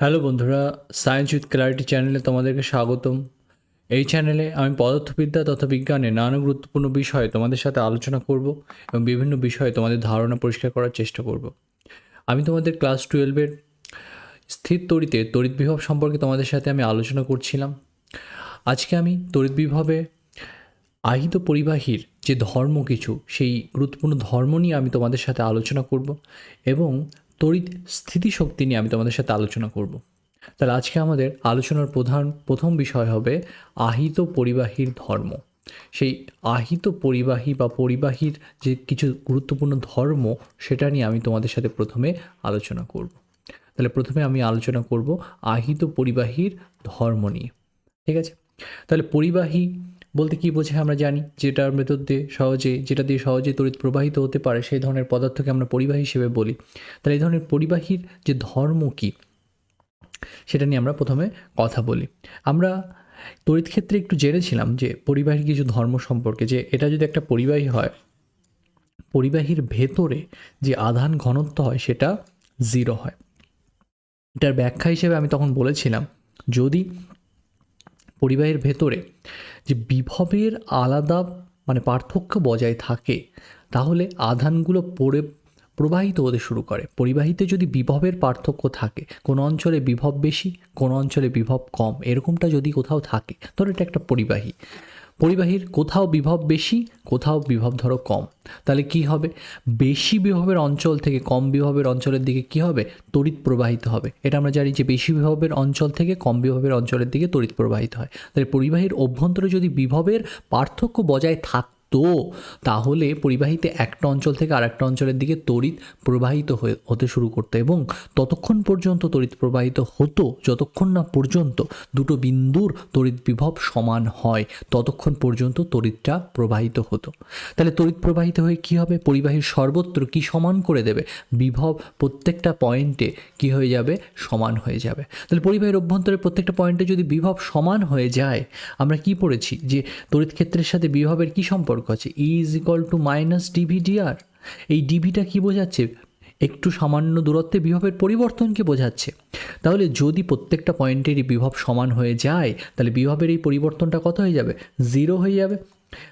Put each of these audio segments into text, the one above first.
Hello বন্ধুরা, science with clarity চ্যানেলে তোমাদেরকে স্বাগতম। এই চ্যানেলে আমি পদার্থবিদ্যা তথা বিজ্ঞানে নানা গুরুত্বপূর্ণ বিষয়ে তোমাদের সাথে আলোচনা করব এবং বিভিন্ন বিষয়ে তোমাদের ধারণা পরিষ্কার করার চেষ্টা করব। আমি তোমাদের ক্লাস 12-এর স্থির তড়িতে তড়িৎ বিভব সম্পর্কে তোমাদের সাথে আমি আলোচনা করছিলাম। আজকে আমি তড়িৎ বিভবে আহিত পরিবাহীর যে ধর্ম কিছু, সেই গুরুত্বপূর্ণ ধর্ম নিয়ে আমি তোমাদের সাথে আলোচনা করব এবং তড়িৎ স্থিতিশক্তি নিয়ে আমি তোমাদের সাথে আলোচনা করব। তাহলে আজকে আমাদের আলোচনার প্রথম বিষয় হবে আহিত পরিবাহীর ধর্ম। সেই আহিত পরিবাহী বা পরিবাহীর যে কিছু গুরুত্বপূর্ণ ধর্ম, সেটা নিয়ে আমি তোমাদের সাথে প্রথমে আলোচনা করব। তাহলে প্রথমে আমি আলোচনা করব আহিত পরিবাহীর ধর্ম নিয়ে। ঠিক আছে? তাহলে পরিবাহী বলতে কী বোঝায় আমরা জানি, যেটা দিয়ে সহজে তড়িৎ প্রবাহিত হতে পারে সেই ধরনের পদার্থকে আমরা পরিবাহী হিসেবে বলি। তাহলে এই ধরনের পরিবাহীর যে ধর্ম কী, সেটা নিয়ে আমরা প্রথমে কথা বলি। আমরা তড়িৎ ক্ষেত্রে একটু জেনেছিলাম যে পরিবাহীর কিছু ধর্ম সম্পর্কে, যে এটা যদি একটা পরিবাহী হয়, পরিবাহীর ভেতরে যে আধান ঘনত্ব হয় সেটা 0 হয়। এটার ব্যাখ্যা হিসেবে আমি তখন বলেছিলাম, যদি পরিবাহীর ভেতরে যে বিভবের আলাদা পার্থক্য বজায় থাকে, তাহলে আধানগুলো প্রবাহিত হতে শুরু করে। পরিবাহীতে যদি বিভবের পার্থক্য থাকে, কোনো অঞ্চলে বিভব বেশি, কোনো অঞ্চলে বিভব কম, এরকমটা যদি কোথাও থাকে, ধরো এটা একটা পরিবাহীর কোথাও বিভব বেশি, কোথাও বিভব ধরো কম, তাহলে কি হবে? বেশি বিভবের অঞ্চল থেকে কম বিভবের অঞ্চলের দিকে কি হবে? তড়িৎ প্রবাহিত হবে। এটা আমরা জানি যে বেশি বিভবের অঞ্চল থেকে কম বিভবের অঞ্চলের দিকে তড়িৎ প্রবাহিত হয়। তাহলে পরিবাহীর অভ্যন্তরে যদি বিভবের পার্থক্য বজায় থাকতো, তাহলে পরিবাহীতে একটা অঞ্চল থেকে আর একটা অঞ্চলের দিকে তড়িৎ প্রবাহিত হতে শুরু করতো, এবং ততক্ষণ পর্যন্ত তড়িৎ প্রবাহিত হতো যতক্ষণ না পর্যন্ত দুটো বিন্দুর তড়িৎ বিভব সমান হয়, ততক্ষণ পর্যন্ত তড়িৎটা প্রবাহিত হতো। তাহলে তড়িৎ প্রবাহিত হয়ে কী হবে? পরিবাহীর সর্বত্র কি সমান করে দেবে? বিভব প্রত্যেকটা পয়েন্টে কি হয়ে যাবে? সমান হয়ে যাবে। তাহলে পরিবাহীর অভ্যন্তরে প্রত্যেকটা পয়েন্টে যদি বিভব সমান হয়ে যায়, আমরা কি পড়েছি যে তড়িৎ ক্ষেত্রের সাথে বিভবের কি সম্পর্ক আছে? E = -dV/dr। এই ডিভিটা কি বোঝাচ্ছে? একটু সামান্য দূরত্বে বিভবের পরিবর্তনকে বোঝাচ্ছে। তাহলে যদি প্রত্যেকটা পয়েন্টেরই বিভব সমান হয়ে যায়, তাহলে বিভবের এই পরিবর্তনটা কত হয়ে যাবে? 0 হয়ে যাবে।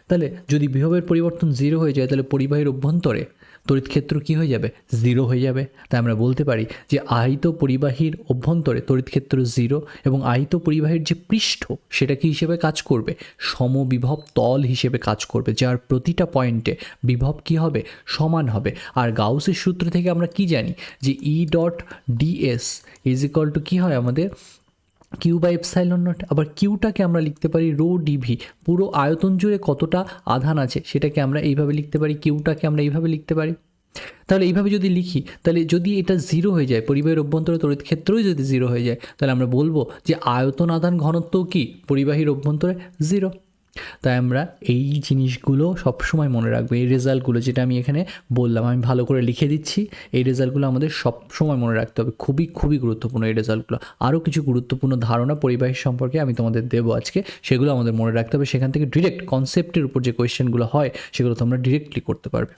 তাহলে যদি বিভবের পরিবর্তন 0 হয়ে যায়, তাহলে পরিবাহীর অভ্যন্তরে তড়িৎ ক্ষেত্র কী হয়ে যাবে? 0 হয়ে যাবে। তাই আমরা বলতে পারি যে আহিত পরিবাহীর অভ্যন্তরে তড়িৎ ক্ষেত্র 0, এবং আহিত পরিবাহীর যে পৃষ্ঠ, সেটা কি হিসেবে কাজ করবে? সমবিভব তল হিসেবে কাজ করবে, যার প্রতিটা পয়েন্টে বিভব কি হবে? সমান হবে। আর গাউসের সূত্র থেকে আমরা কি জানি যে E.ds কি হয় আমাদের? Q/ε0। আবার কিউটাকে আমরা লিখতে পারি ρ/dV। পুরো আয়তন জুড়ে কতটা আধান আছে সেটাকে আমরা এইভাবে লিখতে পারি, কিউটাকে আমরা এইভাবে লিখতে পারি। তাহলে এইভাবে যদি লিখি, তাহলে যদি এটা 0 হয়ে যায়, পরিবাহীর অভ্যন্তরে তড়িৎ ক্ষেত্রই যদি 0 হয়ে যায়, তাহলে আমরা বলবো যে আয়তন আধান ঘনত্ব কি পরিবাহীর অভ্যন্তরে? 0। তাই আমরা এই জিনিসগুলো সবসময় মনে রাখবো। এই রেজাল্টগুলো যেটা আমি এখানে বললাম, আমি ভালো করে লিখে দিচ্ছি, এই রেজাল্টগুলো আমাদের সবসময় মনে রাখতে হবে। খুবই খুবই গুরুত্বপূর্ণ এই রেজাল্টগুলো। আরও কিছু গুরুত্বপূর্ণ ধারণা পরিবাহীর সম্পর্কে আমি তোমাদের দেবো আজকে, সেগুলো আমাদের মনে রাখতে হবে। সেখান থেকে ডিরেক্ট কনসেপ্টের উপর যে কোয়েশ্চেনগুলো হয়, সেগুলো তোমরা ডিরেক্টলি করতে পারবে।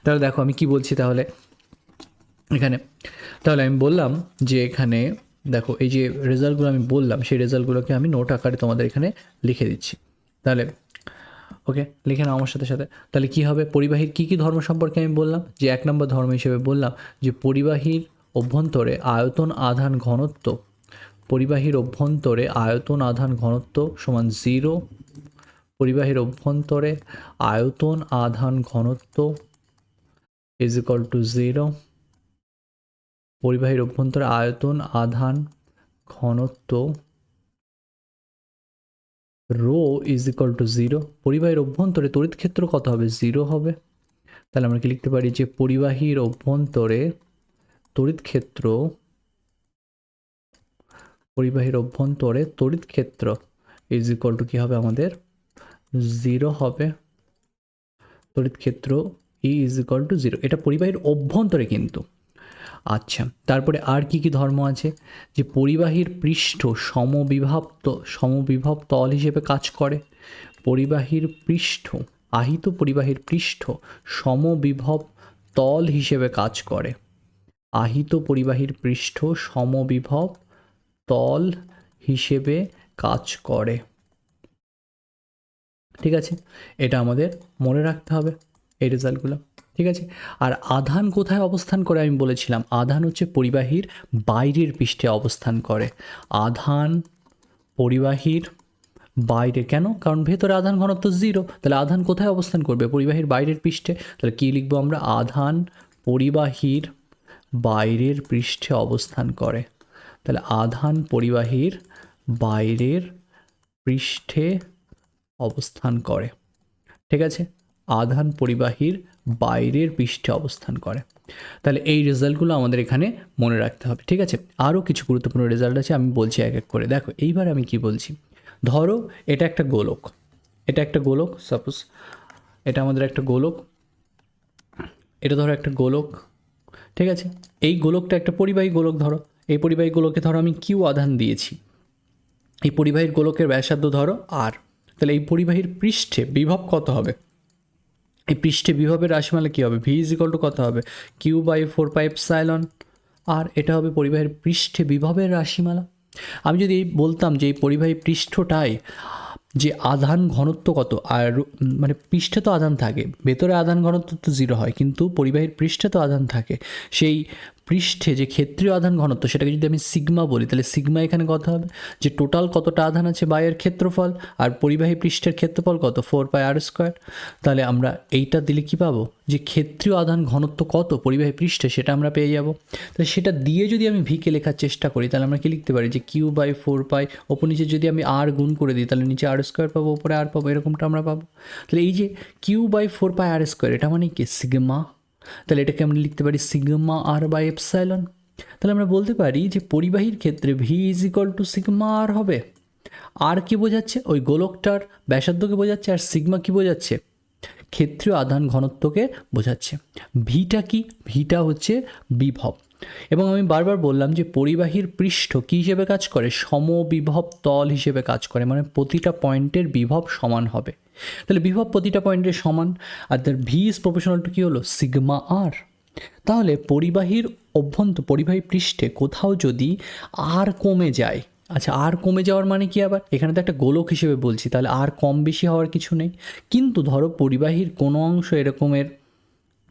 তাহলে দেখো আমি কি বলছি তাহলে এখানে। তাহলে আমি বললাম যে এখানে দেখো, এই যে রেজাল্টগুলো আমি বললাম, সেই রেজাল্টগুলোকে আমি নোট আকারে তোমাদের এখানে লিখে দিচ্ছি। তাহলে ওকে, লিখে নাও আমার সাথে সাথে। তাহলে কী হবে? পরিবাহীর কী কী ধর্ম সম্পর্কে আমি বললাম, যে 1 নম্বর ধর্ম হিসেবে বললাম যে পরিবাহীর অভ্যন্তরে আয়তন আধান ঘনত্ব, পরিবাহীর অভ্যন্তরে আয়তন আধান ঘনত্ব সমান 0। পরিবাহীর অভ্যন্তরে আয়তন আধান ঘনত্ব = 0। পরিবাহীর অভ্যন্তরে আয়তন আধান ঘনত্ব ρ = 0। পরিবাহীর অভ্যন্তরে তড়িৎ ক্ষেত্র কত হবে? 0 হবে। তাহলে আমরা কি লিখতে পারি যে পরিবাহীর অভ্যন্তরে তড়িৎ ক্ষেত্র কি হবে আমাদের? 0 হবে। তড়িৎ ক্ষেত্র E = 0। এটা পরিবাহীর অভ্যন্তরে কিন্তু। আচ্ছা, তারপরে আর কি কি ধর্ম আছে? যে পরিবাহীর পৃষ্ঠ সমবিভব তল হিসেবে কাজ করে। পরিবাহীর পৃষ্ঠ, আহিত পরিবাহীর পৃষ্ঠ সমবিভব তল হিসেবে কাজ করে। আহিত পরিবাহীর পৃষ্ঠ সমবিভব তল হিসেবে কাজ করে। ঠিক আছে, এটা আমাদের মনে রাখতে হবে এই রেজাল্টগুলো। ঠিক আছে, আর আধান কোথায় অবস্থান করে আমি বলেছিলাম, আধান হচ্ছে পরিবাহীর বাইরের পৃষ্ঠে অবস্থান করে। আধান পরিবাহীর বাইরে, কেন? কারণ ভেতরে আধান ঘনত্ব 0, তাহলে আধান কোথায় অবস্থান করবে? পরিবাহীর বাইরের পৃষ্ঠে। তাহলে কী লিখবো আমরা? আধান পরিবাহীর বাইরের পৃষ্ঠে অবস্থান করে। তাহলে আধান পরিবাহীর বাইরের পৃষ্ঠে অবস্থান করে। ঠিক আছে, আধান পরিবাহীর বাইরের পৃষ্ঠে অবস্থান করে। তাহলে এই রেজাল্টগুলো আমাদের এখানে মনে রাখতে হবে। ঠিক আছে, আরও কিছু গুরুত্বপূর্ণ রেজাল্ট আছে, আমি বলছি এক এক করে। দেখো এইবার আমি কি বলছি, ধরো এটা একটা গোলক, এটা একটা গোলক, সাপোজ এটা আমাদের একটা গোলক, এটা ধরো একটা গোলক। ঠিক আছে, এই গোলকটা একটা পরিবাহী গোলক। ধরো এই পরিবাহী গোলকে ধরো আমি কিউ আধান দিয়েছি, এই পরিবাহীর গোলকের ব্যাসার্ধ ধরো আর। তাহলে এই পরিবাহীর পৃষ্ঠে বিভব কত হবে? এই পৃষ্ঠে বিভবের রাশিমালা কী হবে? ভি ইজ ইকুয়াল টু কত হবে? কিউ বাই 4πε, আর এটা হবে পরিবাহীর পৃষ্ঠে বিভবের রাশিমালা। আমি যদি বলতাম যে এই পরিবাহী পৃষ্ঠটায় যে আধান ঘনত্ব কত, আর মানে পৃষ্ঠে তো আধান থাকে, ভেতরে আধান ঘনত্ব তো 0 হয়, কিন্তু পরিবাহীর পৃষ্ঠে তো আধান থাকে, সেই পৃষ্ঠে যে ক্ষেত্রীয় আধান ঘনত্ব সেটাকে যদি আমি সিগমা বলি, তাহলে সিগমা এখানে কত হবে? যে টোটাল কতটা আধান আছে বাইরের ক্ষেত্রফল, আর পরিবাহী পৃষ্ঠের ক্ষেত্রফল কত? 4πr²। তাহলে আমরা এইটা দিলে কি পাবো? যে ক্ষেত্রীয় আধান ঘনত্ব কত পরিবাহী পৃষ্ঠে সেটা আমরা পেয়ে যাব। তাহলে সেটা দিয়ে যদি আমি ভিকে লেখার চেষ্টা করি, তাহলে আমরা কি লিখতে পারি? যে কিউ বাই 4π, ওপর নিচে যদি আমি আর গুণ করে দিই, তাহলে নিচে r² পাবো, ওপরে আর পাবো, এরকমটা আমরা পাবো। তাহলে এই যে কিউ বাই 4πr², এটা মানে কি? সিগমা। তাহলে এটাকে আমরা লিখতে পারি সিগমা আর বাই এপসাইলন। তাহলে আমরা বলতে পারি যে পরিবাহীর ক্ষেত্রে V is equal to sigma R হবে। আর কি বোঝাচ্ছে? ওই গোলকটার ব্যাসার্ধকে বোঝাচ্ছে, আর সিগমা কি বোঝাচ্ছে? ক্ষেত্রীয় আধান ঘনত্বকে বোঝাচ্ছে। ভিটা কি? ভিটা হচ্ছে বিভব। এবং আমি বারবার বললাম যে পরিবাহীর পৃষ্ঠ কী হিসেবে কাজ করে? সমবিভব তল হিসেবে কাজ করে, মানে প্রতিটা পয়েন্টের বিভব সমান হবে। তাহলে বিভব প্রতিটা পয়েন্টের সমান, আর তার ভি ইজ প্রপোর্শনাল টু কী হলো? সিগমা আর। তাহলে পরিবাহীর পরিবাহী পৃষ্ঠে কোথাও যদি আর কমে যায়, আচ্ছা আর কমে যাওয়ার মানে কি? আবার এখানে তো একটা গোলক হিসেবে বলছি, তাহলে আর কম বেশি হওয়ার কিছু নেই। কিন্তু ধরো পরিবাহীর কোনো অংশ এরকমের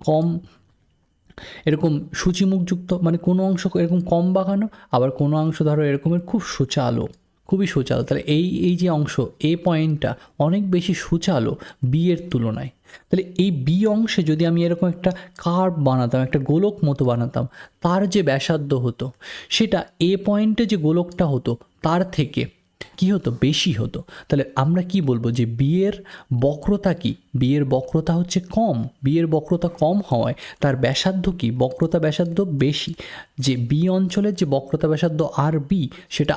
কম, এরকম সূচিমুখযুক্ত, মানে কোনো অংশ এরকম কম বাঁকানো, আবার কোনো অংশ ধরো এরকমের খুব সুচালো, খুবই সুচালো। তাহলে এই যে অংশ এ পয়েন্টটা অনেক বেশি সুচালো বি এর তুলনায়। তাহলে এই বি অংশে যদি আমি এরকম একটা কার্ভ বানাতাম, একটা গোলক মতো বানাতাম, তার যে ব্যাসার্ধ হতো সেটা এ পয়েন্টে যে গোলকটা হতো তার থেকে কী হতো? বেশি হতো। তাহলে আমরা কি বলবো? যে বিয়ের বক্রতা কি? বিয়ের বক্রতা হচ্ছে কম। বিয়ের বক্রতা কম হওয়ায় তার ব্যাসার্ধ কি? বক্রতা ব্যাসার্ধ বেশি। যে বি অঞ্চলের যে বক্রতা ব্যাসার্ধ আর বি, সেটা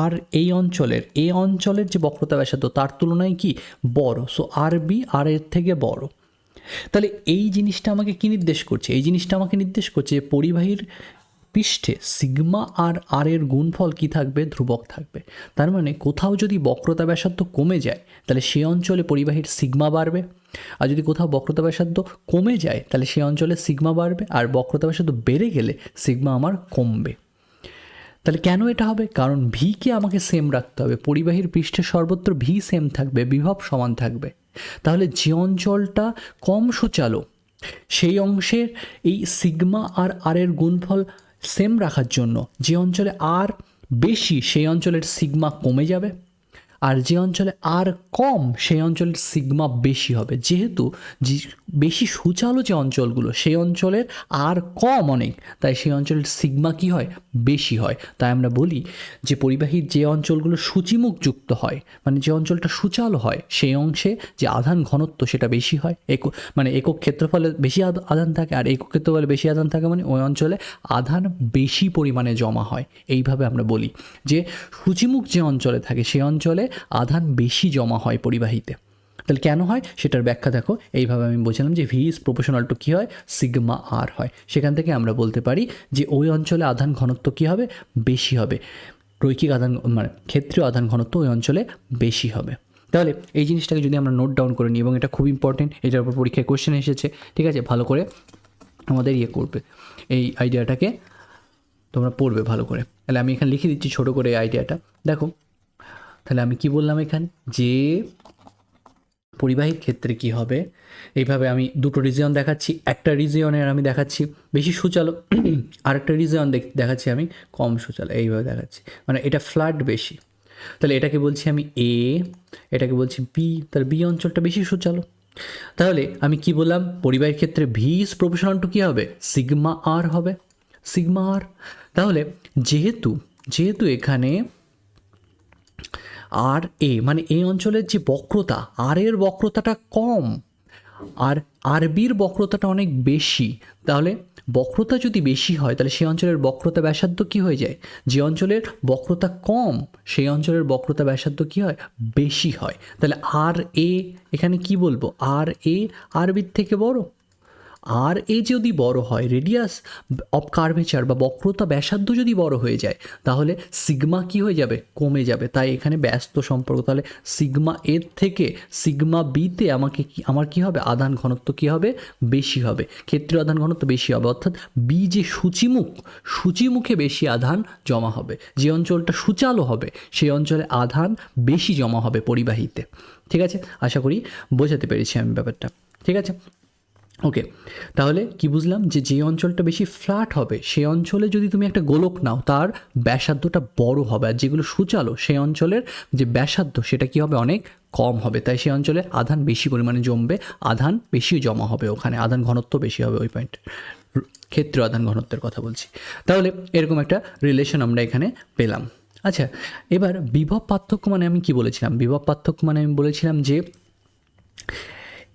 আর এই অঞ্চলের যে বক্রতা ব্যাসার্ধ তার তুলনায় কি বড়। সো আর বি আর এর থেকে বড়। তাহলে এই জিনিসটা আমাকে কি নির্দেশ করছে? এই জিনিসটা আমাকে নির্দেশ করছে যে পরিবাহীর পৃষ্ঠে সিগমা আর আর এর গুণফল কি থাকবে? ধ্রুবক থাকবে। তার মানে কোথাও যদি বক্রতা ব্যাসার্ধ কমে যায়, তাহলে সে অঞ্চলে পরিবাহীর সিগমা বাড়বে, আর যদি কোথাও বক্রতা ব্যাসার্ধ কমে যায় তাহলে সে অঞ্চলে সিগমা বাড়বে, আর বক্রতা ব্যাসার্ধ বেড়ে গেলে সিগমা আমার কমবে। তাহলে কেন এটা হবে? কারণ ভিকে আমাকে সেম রাখতে হবে, পরিবাহীর পৃষ্ঠে সর্বত্র ভি সেম থাকবে, বিভব সমান থাকবে। তাহলে যে অঞ্চলটা কম সুচালো সেই অংশের এই সিগমা আর আর এর গুণফল সেম রাখার জন্য যে অঞ্চলে আর বেশি সেই অঞ্চলের সিগমা কমে যাবে, আর যে অঞ্চলে আর কম সেই অঞ্চলের সিগমা বেশি হবে। যেহেতু যে বেশি সুচালো যে অঞ্চলগুলো সেই অঞ্চলের আর কম অনেক, তাই সেই অঞ্চলের সিগমা কী হয়? বেশি হয়। তাই আমরা বলি যে পরিবাহীর যে অঞ্চলগুলো সূচিমুখযুক্ত হয়, মানে যে অঞ্চলটা সুচালো হয়, সেই অংশে যে আধান ঘনত্ব সেটা বেশি হয়। মানে একক ক্ষেত্রফলে বেশি আধান থাকে, আর একক ক্ষেত্রফলে বেশি আধান থাকে মানে ওই অঞ্চলে আধান বেশি পরিমাণে জমা হয়। এইভাবে আমরা বলি যে সূচিমুখ যে অঞ্চলে থাকে সেই অঞ্চলে আধান বেশি জমা হয় পরিবাহীতে। তাহলে কেন হয় সেটার ব্যাখ্যা দেখো, এইভাবে আমি বোঝালাম যে ভি ইজ প্রপোর্শনাল টু কী হয়? সিগমা আর হয়। সেখান থেকে আমরা বলতে পারি যে ওই অঞ্চলে আধান ঘনত্ব কী হবে? বেশি হবে। রৈখিক আধান মানে ক্ষেত্রীয় আধান ঘনত্ব ওই অঞ্চলে বেশি হবে। তাহলে এই জিনিসটাকে যদি আমরা নোট ডাউন করে নিই, এবং এটা খুব ইম্পর্টেন্ট, এটার উপর পরীক্ষায় কোশ্চেন এসেছে, ঠিক আছে, ভালো করে আমাদের করবে এই আইডিয়াটাকে তোমরা পড়বে ভালো করে। তাহলে আমি এখানে লিখে দিচ্ছি ছোটো করে আইডিয়াটা। দেখো তাহলে আমি কি বললাম এখানে, যে পরিবাহীর ক্ষেত্রে কি হবে, এইভাবে আমি দুটো রিজিয়ন দেখাচ্ছি, একটা রিজিয়নের আমি দেখাচ্ছি বেশি সুচালো, আরেকটা রিজিয়ন দেখাচ্ছি আমি কম সুচালো, এইভাবে দেখাচ্ছি, মানে এটা ফ্ল্যাট বেশি। তাহলে এটাকে বলছি আমি এ, এটাকে বলছি বি, তাহলে বি অঞ্চলটা বেশি সুচালো। তাহলে আমি কি বললাম, পরিবাহীর ক্ষেত্রে ভি ইজ প্রপোর্শনাল টু কী হবে, সিগমা আর হবে, সিগমা আর। তাহলে যেহেতু যেহেতু এখানে আর এ মানে এই অঞ্চলের যে বক্রতা, আর এর বক্রতাটা কম আর আর বির বক্রতাটা অনেক বেশি, তাহলে বক্রতা যদি বেশি হয় তাহলে সেই অঞ্চলের বক্রতা ব্যাসার্ধ কী হয়ে যায়, যে অঞ্চলের বক্রতা কম সেই অঞ্চলের বক্রতা ব্যাসার্ধ কী হয়, বেশি হয়। তাহলে আর এ এখানে কি বলবো, আর এ আর বির থেকে বড়। আর এ যদি বড় হয়, রেডিয়াস অফ কার্ভেচার বা বক্রতা ব্যাসার্ধ যদি বড় হয়ে যায়, তাহলে সিগমা কি হয়ে যাবে, কমে যাবে। তাই এখানে ব্যস্ত সম্পর্ক, তাহলে সিগমা এর থেকে সিগমা বিতে আমার কি হবে, আধান ঘনত্ব কি হবে, বেশি হবে, ক্ষেত্রীয় আধান ঘনত্ব বেশি হবে। অর্থাৎ বি যে সূচিমুখে বেশি আধান জমা হবে, যে অঞ্চলটা সূচালো হবে সেই অঞ্চলে আধান বেশি জমা হবে পরিবাহীতে। ঠিক আছে, আশা করি বোঝাতে পেরেছি আমি ব্যাপারটা। ঠিক আছে, ওকে। তাহলে কি বুঝলাম, যে অঞ্চলটা বেশি ফ্ল্যাট হবে সেই অঞ্চলে যদি তুমি একটা গোলক নাও তার ব্যাসার্ধটা বড় হবে, আর যেগুলো সূচালো সেই অঞ্চলের যে ব্যাসার্ধ সেটা কি হবে, অনেক কম হবে। তাই সেই অঞ্চলে আধান বেশি পরিমাণে জমবে, আধান বেশি জমা হবে, ওখানে আধান ঘনত্ব বেশি হবে, ওই পয়েন্ট ক্ষেত্রীয় আধান ঘনত্বের কথা বলছি। তাহলে এরকম একটা রিলেশন আমরা এখানে পেলাম। আচ্ছা, এবার বিভব পার্থক্য মানে আমি কি বলেছিলাম, বিভব পার্থক্য মানে আমি বলেছিলাম যে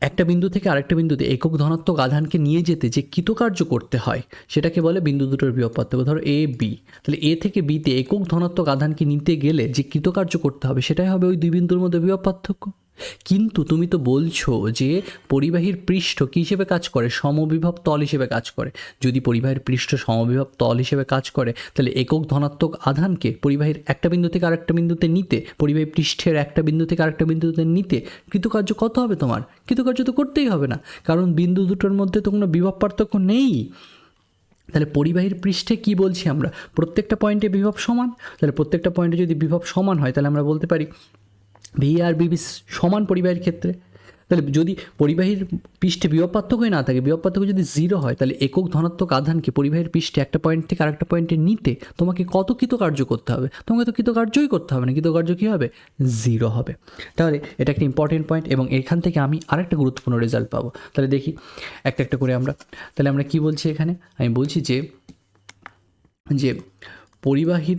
একটা বিন্দু থেকে আরেকটা বিন্দুতে একক ধনাত্মক আধানকে নিয়ে যেতে যে কৃতকার্য করতে হয় সেটাকে বলে বিন্দু দুটোর বিভব পার্থক্য। ধরো এ বি, তাহলে এ থেকে বিতে একক ধনাত্মক আধানকে নিতে গেলে যে কৃতকার্য করতে হবে সেটাই হবে ওই দুই বিন্দুর মধ্যে বিভব পার্থক্য। কিন্তু তুমি তো বলছো যে পরিবাহীর পৃষ্ঠ কী হিসেবে কাজ করে, সমবিভব তল হিসেবে কাজ করে। যদি পরিবাহীর পৃষ্ঠ সমবিভব তল হিসেবে কাজ করে তাহলে একক ধনাত্মক আধানকে পরিবাহীর একটা বিন্দু থেকে আরেকটা বিন্দুতে নিতে, পরিবাহী পৃষ্ঠের একটা বিন্দু থেকে আরেকটা বিন্দুতে নিতে কৃতকার্য কত হবে, তোমার কৃতকার্য তো করতেই হবে না, কারণ বিন্দু দুটোর মধ্যে তো কোনো বিভব পার্থক্য নেই। তাহলে পরিবাহীর পৃষ্ঠে কি বলছি আমরা, প্রত্যেকটা পয়েন্টে বিভব সমান। তাহলে প্রত্যেকটা পয়েন্টে যদি বিভব সমান হয় তাহলে আমরা বলতে পারি ভি আর বি সমান পরিবাহীর ক্ষেত্রে। তাহলে যদি পরিবাহীর পৃষ্ঠে বিভব পার্থক্যই না থাকে, বিভব পার্থক্য যদি জিরো হয়, তাহলে একক ধনাত্মক আধানকে পরিবাহীর পৃষ্ঠে একটা পয়েন্ট থেকে আরেকটা পয়েন্টে নিতে তোমাকে কত কৃতকার্য করতে হবে, তোমাকে তো কৃতকার্যই করতে হবে না, কৃতকার্য কী হবে, জিরো হবে। তাহলে এটা একটা ইম্পর্টেন্ট পয়েন্ট এবং এখান থেকে আমি আরেকটা গুরুত্বপূর্ণ রেজাল্ট পাবো। তাহলে দেখি একটা একটা করে আমরা, তাহলে আমরা কি বলছি এখানে, আমি বলছি যে পরিবাহীর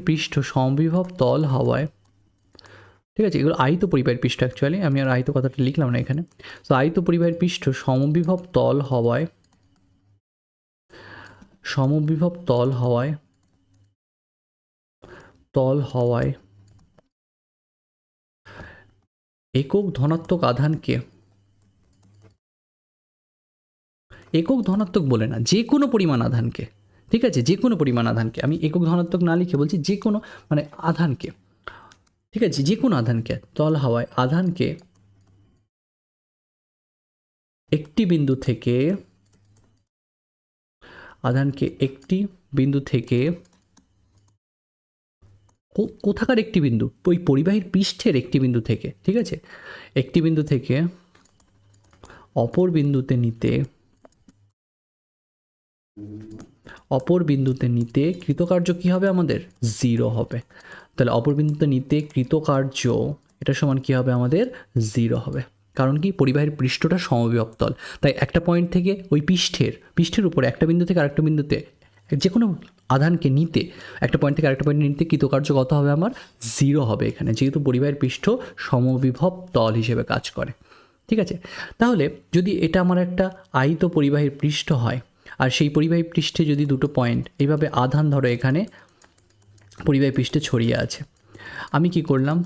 পৃষ্ঠ সমবিভব তল হওয়ায়, ঠিক আছে, এগুলো আহিত পরিবাহীর পৃষ্ঠ, অ্যাকচুয়ালি আমি আর আহিত কথাটা লিখলাম না এখানে। তো আহিত পরিবাহীর পৃষ্ঠ সমবিভব তল হওয়ায় একক ধনাত্মক আধানকে, একক ধনাত্মক বলে না, যে কোনো পরিমাণ আধানকে, ঠিক আছে, যে কোনো পরিমাণ আধানকে, আমি একক ধনাত্মক না লিখে বলছি যে কোনো মানে আধানকে, ঠিক আছে, যে কোনো আধানকে তল হাওয়ায় আধানকে একটি বিন্দু থেকে কোথাকার একটি বিন্দু, ওই পরিবাহীর পৃষ্ঠের একটি বিন্দু থেকে, ঠিক আছে, একটি বিন্দু থেকে অপর বিন্দুতে নিতে কৃতকার্য কি হবে, আমাদের জিরো হবে। তাহলে অপর বিন্দুতে নিতে কৃতকার্য এটা সমান কি হবে, আমাদের জিরো হবে। কারণ কি, পরিবাহীর পৃষ্ঠটা সমবিভব তল, তাই একটা পয়েন্ট থেকে ওই পৃষ্ঠের উপরে একটা বিন্দু থেকে আরেকটা বিন্দুতে যে কোনো আধানকে নিতে, একটা পয়েন্ট থেকে আরেকটা পয়েন্ট নিতে কৃতকার্য কত হবে, আমার জিরো হবে এখানে, যেহেতু পরিবাহীর পৃষ্ঠ সমবিভব তল হিসেবে কাজ করে। ঠিক আছে, তাহলে যদি এটা আমার একটা আহিত পরিবাহীর পৃষ্ঠ হয় আর সেই পরিবাহী পৃষ্ঠে যদি দুটো পয়েন্ট এইভাবে আধান ধরো এখানে পরিবাহী পৃষ্ঠে ছড়িয়ে আছে, আমি কি করলাম,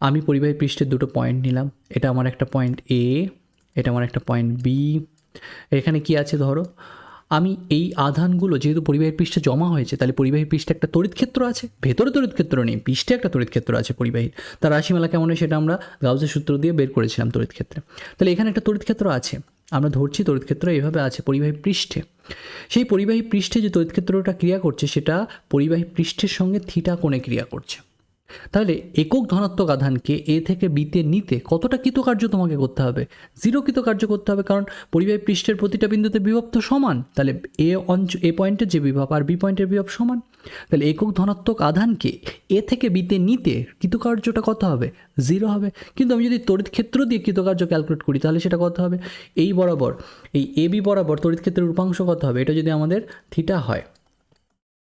আমি পরিবাহী পৃষ্ঠের দুটো পয়েন্ট নিলাম, এটা আমার একটা পয়েন্ট এ, এটা আমার একটা পয়েন্ট বি। এখানে কি আছে, ধরো আমি এই আধানগুলো যেহেতু পরিবাহী পৃষ্ঠে জমা হয়েছে, তাহলে পরিবাহী পৃষ্ঠে একটা তড়িৎ ক্ষেত্র আছে, ভেতরে তড়িৎ ক্ষেত্র নেই, পৃষ্ঠে একটা তড়িৎ ক্ষেত্র আছে পরিবাহীর। তার রাশিমালা কেমন হয় সেটা আমরা গাউসের সূত্র দিয়ে বের করেছিলাম তড়িৎ ক্ষেত্রে। তাহলে এখানে একটা তড়িৎ ক্ষেত্র আছে, আমরা ধরছি তড়িৎ ক্ষেত্র এইভাবে আছে পরিবাহী পৃষ্ঠে, সেই পরিবাহী পৃষ্ঠে যে তড়িৎ ক্ষেত্রটা ক্রিয়া করছে সেটা পরিবাহী পৃষ্ঠের সঙ্গে থিটা কোণে ক্রিয়া করছে। তাহলে একক ধনাত্মক আধানকে এ থেকে বিতে নিতে কতটা কৃতকার্য তোমাকে করতে হবে? 0 কৃতকার্য করতে হবে, কারণ পরিবাহী পৃষ্ঠের প্রতিটা বিন্দুতে বিভব তো সমান। তাহলে এ পয়েন্টের যে বিভব আর বি পয়েন্টের বিভব সমান, তাহলে একক ধনাত্মক আধানকে এ থেকে বিতে নিতে কৃতকার্যটা কত হবে? 0 হবে। কিন্তু আমি যদি তড়িৎ ক্ষেত্র দিয়ে কৃতকার্য ক্যালকুলেট করি তাহলে সেটা কত হবে? এই বরাবর, এই এ বি বরাবর তড়িৎ ক্ষেত্রের উপাংশ কত হবে? এটা যদি আমাদের থিটা হয়,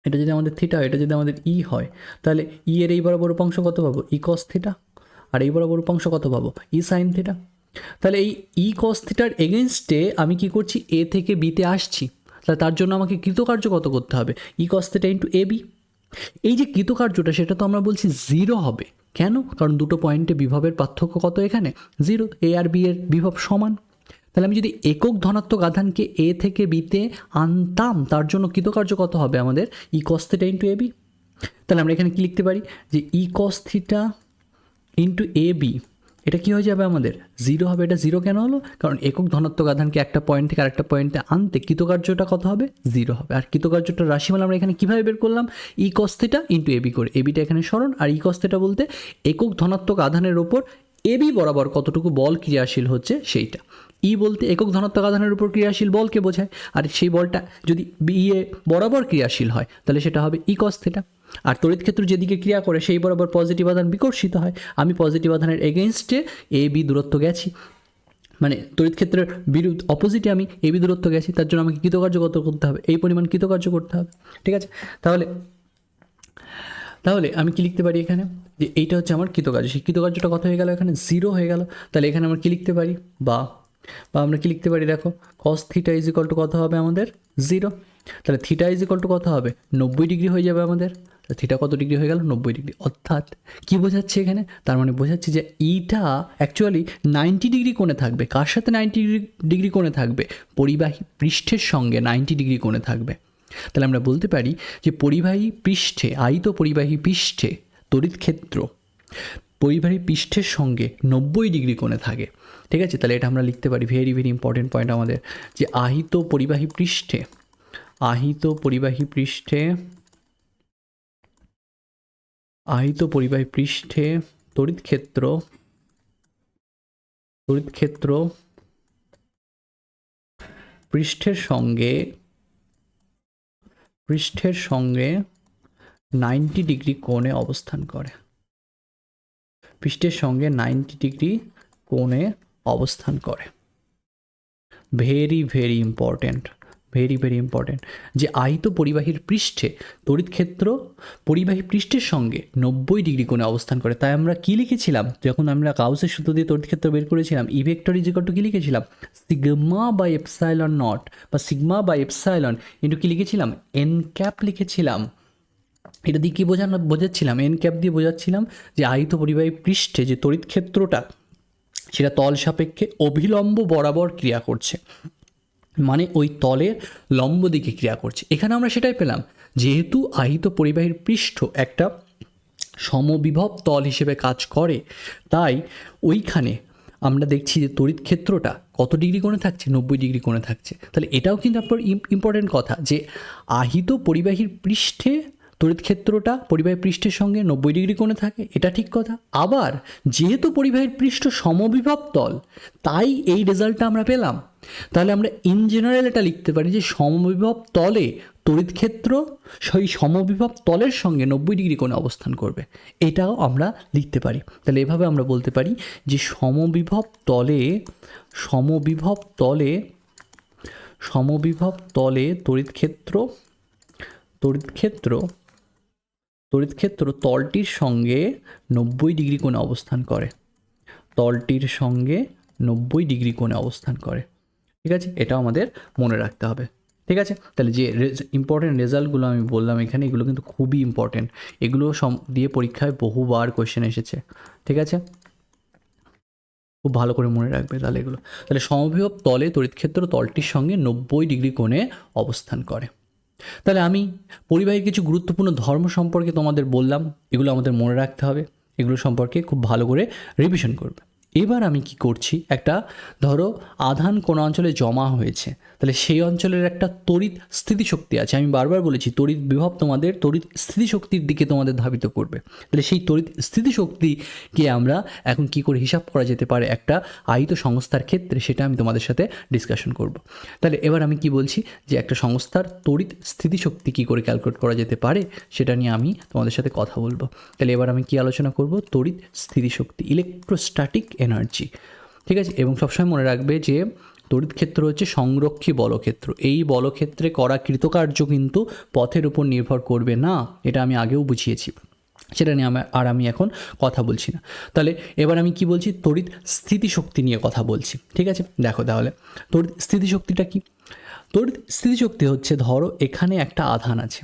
এটা যদি আমাদের থিটা হয়, এটা যদি আমাদের ই হয়, তাহলে ই এর এই বরাবর উপাংশ কত পাবো? ই কস থিটা। আর এই বরাবর উপাংশ কত পাবো? ই সাইন থিটা। তাহলে এই ই কস থিটার এগেনস্টে আমি কি করছি? এ থেকে বিতে আসছি, তাহলে তার জন্য আমাকে কৃতকার্য কত করতে হবে? ই cos theta into A B. এই যে কৃতকার্যটা সেটা তো আমরা বলছি 0 হবে। কেন? কারণ দুটো পয়েন্টে বিভবের পার্থক্য কত এখানে? 0। এ আর বি এর বিভব সমান। তাহলে আমি যদি একক ধনাত্মক আধানকে এ থেকে বিতে আনতাম তার জন্য কৃতকার্য কত হবে আমাদের? ই cos theta into A B. তাহলে আমরা এখানে কি লিখতে পারি? যে ই cos theta into A B, এটা কী হয়ে যাবে আমাদের? 0 হবে। এটা 0 কেন হলো? কারণ একক ধনাত্মক আধানকে একটা পয়েন্ট থেকে আরেকটা পয়েন্টে আনতে কৃতকার্যটা কত হবে? 0 হবে। আর কৃতকার্যটা রাশিমালা আমরা এখানে কীভাবে বের করলাম? ই cos theta into A B করে। এ বিটা এখানে সরণ, আর ই কস থিটা বলতে একক ধনাত্মক আধানের ওপর এ বি বরাবর কতটুকু বল ক্রিয়াশীল হচ্ছে সেইটা। ই বলতে একক ধনাত্মক আধানের উপর ক্রিয়াশীল বলকে বোঝায়, আর সেই বলটা যদি বি এ বরাবর ক্রিয়াশীল হয় তাহলে সেটা হবে ই কস থিটা। আর তড়িৎ ক্ষেত্র যেদিকে ক্রিয়া করে সেই বরাবর পজিটিভ আধান বিকর্ষিত হয়। আমি পজিটিভ আধানের এগেনস্টে এ বি দূরত্ব গেছি, মানে তড়িৎ ক্ষেত্রের বিরুদ্ধ অপোজিটে আমি এ বি দূরত্ব গেছি, তার জন্য আমাকে কৃতকার্য কত করতে হবে? এই পরিমাণ কৃতকার্য করতে হবে। ঠিক আছে, তাহলে আমি কি লিখতে পারি এখানে? যে এইটা হচ্ছে আমার কৃতকার্য। সেই কৃতকার্যটা কত হয়ে গেল? এখানে 0 হয়ে গেল। তাহলে এখানে আমরা কি লিখতে পারি? বা আমরা কি লিখতে পারি? দেখো, cos theta is equal two কত হবে আমাদের? 0। তাহলে থিটা ইজ ইকুয়াল টু কত হবে? 90 ডিগ্রি হয়ে যাবে আমাদের। থিটা কত ডিগ্রি হয়ে গেল? 90 ডিগ্রি। অর্থাৎ কি বোঝাচ্ছে এখানে? তার মানে বোঝাচ্ছে যে ইটা অ্যাকচুয়ালি 90 ডিগ্রি কোণে থাকবে। কার সাথে 90 ডিগ্রি কোণে থাকবে? পরিবাহী পৃষ্ঠের সঙ্গে 90 ডিগ্রি কোণে থাকবে। তাহলে আমরা বলতে পারি যে পরিবাহী পৃষ্ঠে, আহিত পরিবাহী পৃষ্ঠে তড়িৎ ক্ষেত্র পরিবাহী পৃষ্ঠের সঙ্গে 90 ডিগ্রি কোণে থাকে। ঠিক আছে, তাহলে এটা আমরা লিখতে পারি। ভেরি ভেরি ইম্পর্টেন্ট পয়েন্ট আমাদের, যে আহিত পরিবাহী পৃষ্ঠে তড়িৎ ক্ষেত্র পৃষ্ঠের সঙ্গে 90 ডিগ্রি কোণে অবস্থান করে। পৃষ্ঠের সঙ্গে 90 ডিগ্রি কোণে অবস্থান করে। ভেরি ভেরি ইম্পর্টেন্ট, যে আহিত পরিবাহীর পৃষ্ঠে তড়িৎ ক্ষেত্র পরিবাহী পৃষ্ঠের সঙ্গে 90 ডিগ্রি কোণে অবস্থান করে। তাই আমরা কি লিখেছিলাম যখন আমরা গাউসের সূত্র দিয়ে তড়িৎ ক্ষেত্র বের করেছিলাম? E vector is equal two কি লিখেছিলাম? সিগমা বাই এপসাইলন নট বা সিগমা বাই এপসাইলন ইন্টু কি লিখেছিলাম? এন ক্যাপ লিখেছিলাম। এটা দিয়ে কী বোঝাচ্ছিলাম? এন ক্যাপ দিয়ে বোঝাচ্ছিলাম যে আহিত পরিবাহী পৃষ্ঠে যে তড়িৎ ক্ষেত্রটা সেটা তল সাপেক্ষে অভিলম্ব বরাবর ক্রিয়া করছে, মানে ওই তলের লম্ব দিকে ক্রিয়া করছে। এখানে আমরা সেটাই পেলাম, যেহেতু আহিত পরিবাহীর পৃষ্ঠ একটা সমবিভব তল হিসেবে কাজ করে, তাই ওইখানে আমরা দেখছি যে তড়িৎ ক্ষেত্রটা কত ডিগ্রি কোণে থাকছে? 90 ডিগ্রি কোণে থাকছে। তাহলে এটাও কিন্তু আপনার ইম্পর্টেন্ট কথা, যে আহিত পরিবাহীর পৃষ্ঠে তড়িৎ ক্ষেত্রটা পরিবাহী পৃষ্ঠের সঙ্গে 90 ডিগ্রি কোণে থাকে, এটা ঠিক কথা। আবার যেহেতু পরিবাহীর পৃষ্ঠ সমবিভব তল, তাই এই রেজাল্টটা আমরা পেলাম। তাহলে আমরা ইন জেনারেল এটা লিখতে পারি যে সমবিভব তলে তড়িৎ ক্ষেত্র সেই সমবিভব তলের সঙ্গে 90 ডিগ্রি কোণে অবস্থান করবে, এটাও আমরা লিখতে পারি। তাহলে এভাবে আমরা বলতে পারি যে সমবিভব তলে তড়িৎ ক্ষেত্র তলটির সঙ্গে 90 ডিগ্রি কোণে অবস্থান করে। ঠিক আছে, এটাও আমাদের মনে রাখতে হবে। ঠিক আছে, তাহলে যে ইম্পর্টেন্ট রেজাল্টগুলো আমি বললাম এখানে, এগুলো কিন্তু খুবই ইম্পর্টেন্ট। এগুলো দিয়ে পরীক্ষায় বহুবার কোয়েশ্চেন এসেছে। ঠিক আছে, খুব ভালো করে মনে রাখবে তাহলে এগুলো। তাহলে সমবিভব তলে তড়িৎ ক্ষেত্র তলটির সঙ্গে 90 ডিগ্রি কোণে অবস্থান করে। তাহলে আমি পরিবাহীর কিছু গুরুত্বপূর্ণ ধর্ম সম্পর্কে তোমাদের বললাম, এগুলো আমাদের মনে রাখতে হবে। এগুলো সম্পর্কে খুব ভালো করে রিভিশন করবে। এবার আমি কি করছি, একটা ধরো আধান কোনো অঞ্চলে জমা হয়েছে, তাহলে সেই অঞ্চলের একটা তড়িৎ স্থিতিশক্তি আছে। আমি বারবার বলেছি তড়িৎ বিভব তোমাদের তড়িৎ স্থিতিশক্তির দিকে তোমাদের ধাবিত করবে। তাহলে সেই তড়িৎ স্থিতিশক্তিকে আমরা এখন কি করে হিসাব করা যেতে পারে একটা আহিত সংস্থার ক্ষেত্রে, সেটা আমি তোমাদের সাথে ডিসকাশন করব। তাহলে এবার আমি কি বলছি যে একটা সংস্থার তড়িৎ স্থিতিশক্তি কী করে ক্যালকুলেট করা যেতে পারে সেটা নিয়ে আমি তোমাদের সাথে কথা বলবো। তাহলে এবার আমি কি আলোচনা করব, তড়িৎ স্থিতিশক্তি, ইলেকট্রোস্ট্যাটিক এনার্জি। ঠিক আছে, এবং সবসময় মনে রাখবে যে তড়িৎ ক্ষেত্র হচ্ছে সংরক্ষী বলক্ষেত্র। এই বলক্ষেত্রে করা কৃতকার্য কিন্তু পথের উপর নির্ভর করবে না, এটা আমি আগেও বুঝিয়েছি, সেটা নিয়ে আমি এখন কথা বলছি না। তাহলে এবার আমি কি বলছি, তড়িৎ স্থিতিশক্তি নিয়ে কথা বলছি। ঠিক আছে, দেখো তাহলে তড়িৎ স্থিতিশক্তিটা কি। তড়িৎ স্থিতিশক্তি হচ্ছে, ধরো এখানে একটা আধান আছে,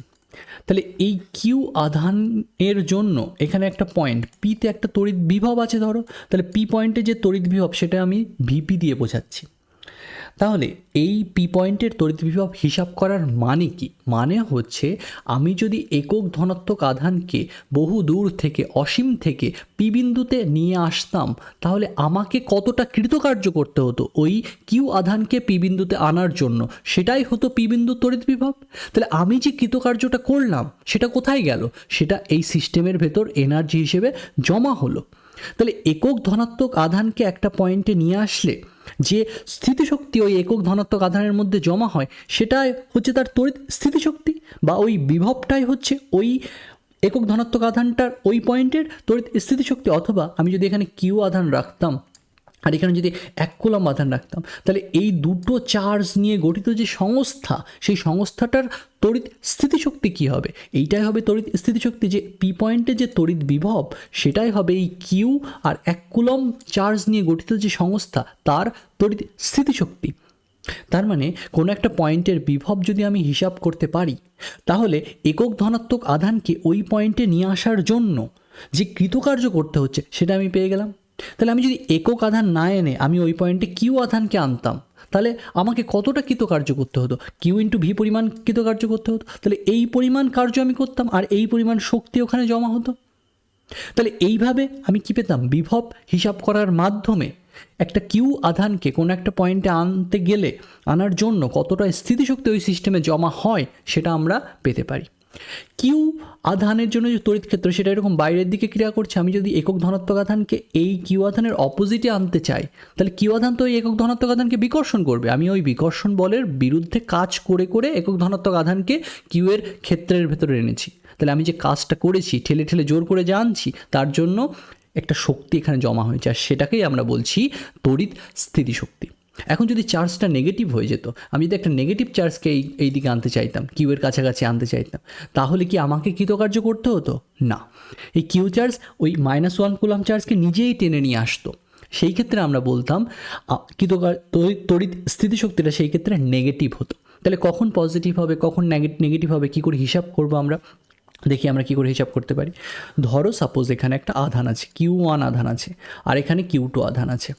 তাহলে এই কিউ আধানের জন্য এখানে একটা পয়েন্ট পিতে একটা তড়িৎ বিভব আছে ধরো, তাহলে পি পয়েন্টে যে তড়িৎ বিভব সেটা আমি ভিপি দিয়ে বোঝাচ্ছি। তাহলে এই পি পয়েন্টের তড়িৎ বিভব হিসাব করার মানে কি, মানে হচ্ছে আমি যদি একক ধনাত্মক আধানকে বহু দূর থেকে অসীম থেকে পি বিন্দুতে নিয়ে আসতাম, তাহলে আমাকে কতটা কৃতকার্য করতে হতো ওই কিউ আধানকে পি বিন্দুতে আনার জন্য, সেটাই হতো পি বিন্দু তড়িৎ বিভব। তাহলে আমি যে কৃতকার্যটা করলাম সেটা কোথায় গেল, সেটা এই সিস্টেমের ভেতর এনার্জি হিসেবে জমা হলো। তাহলে একক ধনাত্মক আধানকে একটা পয়েন্টে নিয়ে আসলে যে স্থিতিশক্তি ওই একক ধনাত্মক আধানের মধ্যে জমা হয় সেটাই হচ্ছে তার তড়িৎ স্থিতিশক্তি, বা ওই বিভবটাই হচ্ছে ওই একক ধনাত্মক আধানটার ওই পয়েন্টের তড়িৎ স্থিতিশক্তি। অথবা আমি যদি এখানে কিউ আধান রাখতাম আর এখানে যদি 1 কুলম্ব আধান রাখতাম, তাহলে এই দুটো চার্জ নিয়ে গঠিত যে সংস্থা, সেই সংস্থাটার তড়িৎ স্থিতিশক্তি কী হবে, এইটাই হবে তড়িৎ স্থিতিশক্তি। যে পি পয়েন্টে যে তড়িৎ বিভব সেটাই হবে এই কিউ আর 1 কুলম্ব চার্জ নিয়ে গঠিত যে সংস্থা তার তড়িৎ স্থিতিশক্তি। তার মানে কোনো একটা পয়েন্টের বিভব যদি আমি হিসাব করতে পারি, তাহলে একক ধনাত্মক আধানকে ওই পয়েন্টে নিয়ে আসার জন্য যে কৃতকার্য করতে হচ্ছে সেটা আমি পেয়ে গেলাম। তাহলে আমি যদি একক আধান না এনে আমি ওই পয়েন্টে কিউ আধানকে আনতাম, তাহলে আমাকে কতটা কৃতকার্য করতে হতো, কিউ ইন্টু ভি পরিমাণ কৃতকার্য করতে হতো। তাহলে এই পরিমাণ কার্য আমি করতাম আর এই পরিমাণ শক্তি ওখানে জমা হতো। তাহলে এইভাবে আমি কী পেতাম, বিভব হিসাব করার মাধ্যমে একটা কিউ আধানকে কোনো একটা পয়েন্টে আনতে গেলে আনার জন্য কতটা স্থিতিশক্তি ওই সিস্টেমে জমা হয় সেটা আমরা পেতে পারি। কিউ আধানের জন্য যে তড়িৎ ক্ষেত্র সেটা এরকম বাইরের দিকে ক্রিয়া করছে। আমি যদি একক ধনাত্মক আধানকে এই কিউ আধানের অপোজিটে আনতে চাই, তাহলে কিউ আধান তো ওই একক ধনাত্মক আধানকে বিকর্ষণ করবে। আমি ওই বিকর্ষণ বলের বিরুদ্ধে কাজ করে করে একক ধনাত্মক আধানকে কিউ এর ক্ষেত্রের ভেতরে এনেছি। তাহলে আমি যে কাজটা করেছি, ঠেলে ঠেলে জোর করে যে আনছি, তার জন্য একটা শক্তি এখানে জমা হয়েছে, আর সেটাকেই আমরা বলছি তড়িৎ স্থিতিশক্তি। এখন যদি চার্জটা নেগেটিভ হয়ে যেত, আমি যদি একটা নেগেটিভ চার্জকে এই দিকে আনতে চাইতাম, কিউ এর কাছাকাছি আনতে চাইতাম, তাহলে কি আমাকে কৃতকার্য করতে হতো না, এই কিউ চার্জ ওই -1 কুলম্ব চার্জকে নিজেই টেনে নিয়ে আসতো। সেই ক্ষেত্রে আমরা বলতাম তড়িৎ স্থিতিশক্তিটা সেই ক্ষেত্রে নেগেটিভ হতো। তাহলে কখন পজিটিভ হবে কখন নেগেটিভ হবে কী করে হিসাব করবো আমরা, দেখি আমরা কী করে হিসাব করতে পারি। ধরো সাপোজ এখানে একটা আধান আছে, Q1 আধান আছে, আর এখানে Q2 আধান আছে।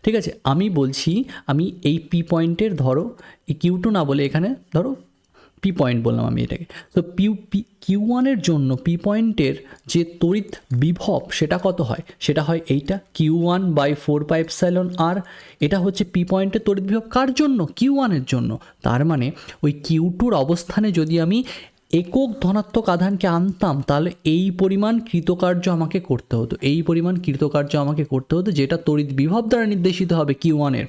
ঠিক আছে, আমি বলছি আমি এই পি পয়েন্টের, ধরো এই Q2 না বলে এখানে ধরো পি পয়েন্ট বললাম আমি এটাকে। তো Q1-এর জন্য পি পয়েন্টের যে তড়িৎ বিভব সেটা কত হয়, সেটা হয় এইটা Q1/4πε/r। এটা হচ্ছে পি পয়েন্টের তড়িৎ বিভব কার জন্য, Q1-এর জন্য। তার মানে ওই Q2-র অবস্থানে যদি আমি একক ধনাত্মক আধানকে আনতাম, তাহলে এই পরিমাণ কৃতকার্য আমাকে করতে হতো, যেটা তড়িৎ বিভব দ্বারা নির্দেশিত হবে Q1-এর,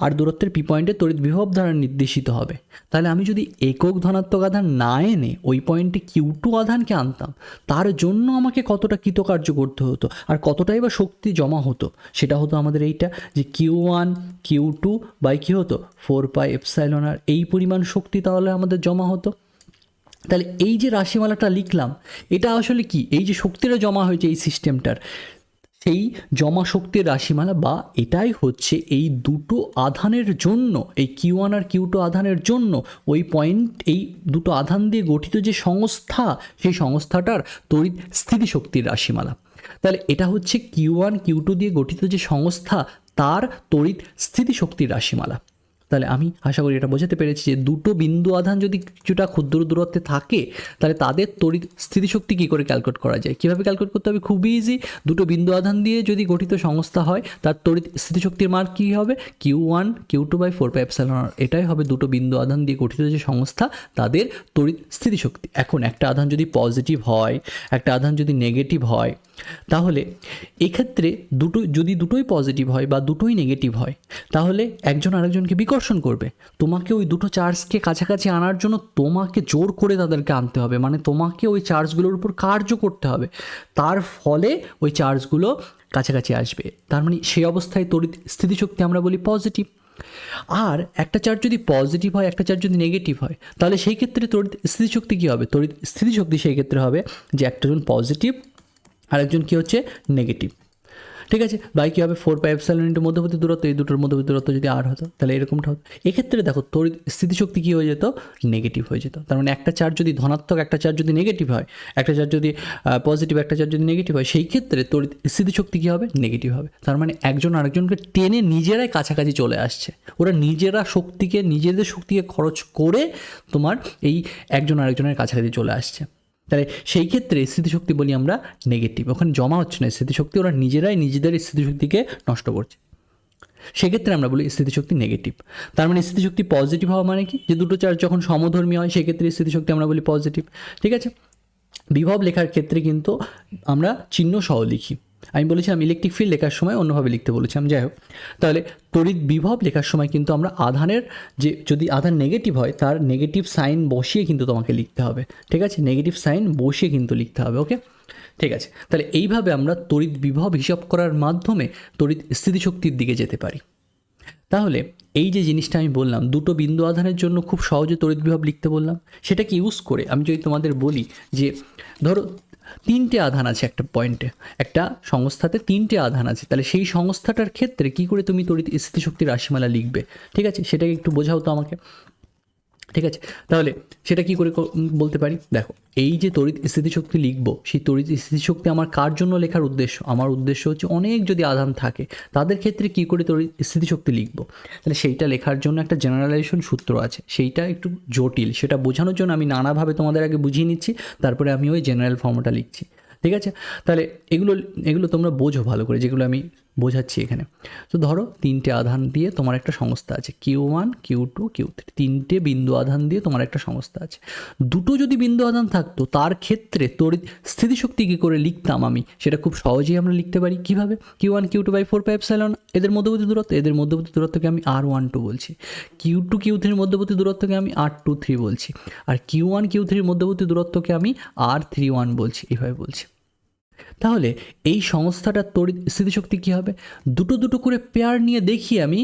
আর দূরত্বের পি পয়েন্টের তড়িৎ বিভব দ্বারা নির্দেশিত হবে। তাহলে আমি যদি একক ধনাত্মক আধান না এনে ওই পয়েন্টে Q2 আধানকে আনতাম, তার জন্য আমাকে কতটা কৃতকার্য করতে হতো আর কতটাই বা শক্তি জমা হতো, সেটা হতো আমাদের এইটা যে Q1 Q2 বাই কী হতো 4πε/r, এই পরিমাণ শক্তি তাহলে আমাদের জমা হতো। তাহলে এই যে রাশিমালাটা লিখলাম এটা আসলে কি, এই যে শক্তিটা জমা হয়েছে এই সিস্টেমটার, সেই জমা শক্তির রাশিমালা, বা এটাই হচ্ছে এই দুটো আধানের জন্য, এই Q1 আর Q2 আধানের জন্য ওই পয়েন্ট, এই দুটো আধান দিয়ে গঠিত যে সংস্থা, সেই সংস্থাটার তড়িৎ স্থিতিশক্তির রাশিমালা। তাহলে এটা হচ্ছে Q1 Q2 দিয়ে গঠিত যে সংস্থা তার তড়িৎ স্থিতিশক্তির রাশিমালা। তাহলে আমি আশা করি এটা বোঝাতে পেরেছি যে দুটো বিন্দু আধান যদি কিছুটা ক্ষুদ্র দূরত্বে থাকে তাহলে তাদের তড়িৎ স্থিতিশক্তি কী করে ক্যালকুলেট করা যায়, কীভাবে ক্যালকুলেট করতে হবে, খুবই ইজি। দুটো বিন্দু আধান দিয়ে যদি গঠিত সংস্থা হয় তার তড়িৎ স্থিতিশক্তির মান কী হবে, Q1 Q2/4πε0। এটাই হবে দুটো বিন্দু আধান দিয়ে গঠিত যে সংস্থা তাদের তড়িৎ স্থিতিশক্তি। এখন একটা আধান যদি পজিটিভ হয়, একটা আধান যদি নেগেটিভ হয়, তাহলে এক্ষেত্রে দুটোই পজিটিভ হয় বা দুটোই নেগেটিভ হয়, তাহলে একজন আরেকজনকে বিকর্ষণ করবে। তোমাকে ওই দুটো চার্জকে কাছাকাছি আনার জন্য তোমাকে জোর করে তাদেরকে আনতে হবে, মানে তোমাকে ওই চার্জগুলোর উপর কার্য করতে হবে, তার ফলে ওই চার্জগুলো কাছাকাছি আসবে। তার মানে সেই অবস্থায় তড়িৎ স্থিতিশক্তি আমরা বলি পজিটিভ। আর একটা চার্জ যদি পজিটিভ হয়, একটা চার্জ যদি নেগেটিভ হয়, তাহলে সেই ক্ষেত্রে তড়িৎ স্থিতিশক্তি কী হবে, তড়িৎ স্থিতিশক্তি সেই ক্ষেত্রে হবে যে একজন পজিটিভ আরেকজন কী হচ্ছে নেগেটিভ। ঠিক আছে, বাই কী হবে 4πε মধ্যবর্তী দূরত্ব, এই দুটোর মধ্যবর্তী দূরত্ব যদি আর হতো তাহলে এরকমটা হতো। এক্ষেত্রে দেখো তড়িৎ স্থিতিশক্তি কী হয়ে যেত, নেগেটিভ হয়ে যেত। তার মানে একটা চার্জ যদি ধনাত্মক, একটা চার্জ যদি নেগেটিভ হয়, একটা চার্জ যদি পজিটিভ, একটা চার্জ যদি নেগেটিভ হয়, সেই ক্ষেত্রে তড়িৎ স্থিতিশক্তি কী হবে, নেগেটিভ হবে। তার মানে একজন আরেকজনকে টেনে নিজেরাই কাছাকাছি চলে আসছে, ওরা নিজেদের শক্তিকে খরচ করে তোমার এই একজন আরেকজনের কাছাকাছি চলে আসছে। তাহলে সেই ক্ষেত্রে স্থিতিশক্তি বলি আমরা নেগেটিভ, ওখানে জমা হচ্ছে না স্থিতিশক্তি, ওরা নিজেরাই নিজেদের স্থিতিশক্তিকে নষ্ট করছে, সেক্ষেত্রে আমরা বলি স্থিতিশক্তি নেগেটিভ। তার মানে স্থিতিশক্তি পজিটিভ হওয়া মানে কি, যে দুটো চার্জ যখন সমধর্মী হয় সেক্ষেত্রে স্থিতিশক্তি আমরা বলি পজিটিভ। ঠিক আছে, বিভব লেখার ক্ষেত্রে কিন্তু আমরা চিহ্ন সহ লিখি। আমি বলেছিলাম ইলেকট্রিক ফিল্ড লেখার সময় অন্যভাবে লিখতে বলেছিলাম, যাই হোক। তাহলে তড়িৎ বিভব লেখার সময় কিন্তু আমরা আধানের যে, যদি আধান নেগেটিভ হয় তার নেগেটিভ সাইন বসিয়ে কিন্তু তোমাকে লিখতে হবে। ঠিক আছে, নেগেটিভ সাইন বসিয়ে কিন্তু লিখতে হবে। ওকে, ঠিক আছে। তাহলে এইভাবে আমরা তড়িৎ বিভব হিসাব করার মাধ্যমে তড়িৎ স্থিতিশক্তির দিকে যেতে পারি। তাহলে এই যে জিনিসটা আমি বললাম, দুটো বিন্দু আধানের জন্য খুব সহজে তড়িৎ বিভব লিখতে বললাম, সেটাকে ইউজ করে আমি যদি তোমাদের বলি যে ধরো তিনটে আধান আছে একটা পয়েন্টে, একটা সংস্থাতে তিনটে আধান আছে, তাহলে সেই সংস্থাটার ক্ষেত্রে কী করে তুমি তড়িৎ স্থিতিশক্তির রাশিমালা লিখবে, ঠিক আছে, সেটাকে একটু বোঝাও তো আমাকে। ঠিক আছে, তাহলে সেটা কী করে বলতে পারি, দেখো এই যে তড়িৎ স্থিতিশক্তি লিখবো, সেই তড়িৎ স্থিতিশক্তি আমার কার জন্য লেখার উদ্দেশ্য, আমার উদ্দেশ্য হচ্ছে অনেক যদি আধান থাকে তাদের ক্ষেত্রে কী করে তড়িৎ স্থিতিশক্তি লিখবো, তাহলে সেইটা লেখার জন্য একটা জেনারেলাইজেশন সূত্র আছে, সেইটা একটু জটিল, সেটা বোঝানোর জন্য আমি নানাভাবে তোমাদের আগে বুঝিয়ে নিচ্ছি, তারপরে আমি ওই জেনারেল ফর্মটা লিখছি। ঠিক আছে, তাহলে এগুলো তোমরা বোঝো ভালো করে, যেগুলো আমি বোঝাচ্ছি এখানে। তো ধরো তিনটে আধান দিয়ে তোমার একটা সংস্থা আছে, Q1 Q2 Q3, তিনটে বিন্দু আধান দিয়ে তোমার একটা সংস্থা আছে। দুটো যদি বিন্দু আধান থাকতো তার ক্ষেত্রে তড়িৎ স্থিতিশক্তি কী করে লিখতাম আমি, সেটা খুব সহজেই আমরা লিখতে পারি। কীভাবে, Q1 Q2/4πε, এদের মধ্যবর্তী দূরত্বকে আমি R12 বলছি, Q2 Q3 মধ্যবর্তী দূরত্বকে আমি R23 বলছি, আর Q1 Q3 মধ্যবর্তী দূরত্বকে আমি R31 বলছি, এইভাবে বলছি। তাহলে এই সংস্থাটার তড়িৎ স্থিতিশক্তি কী হবে, দুটো করে পেয়ার নিয়ে দেখি আমি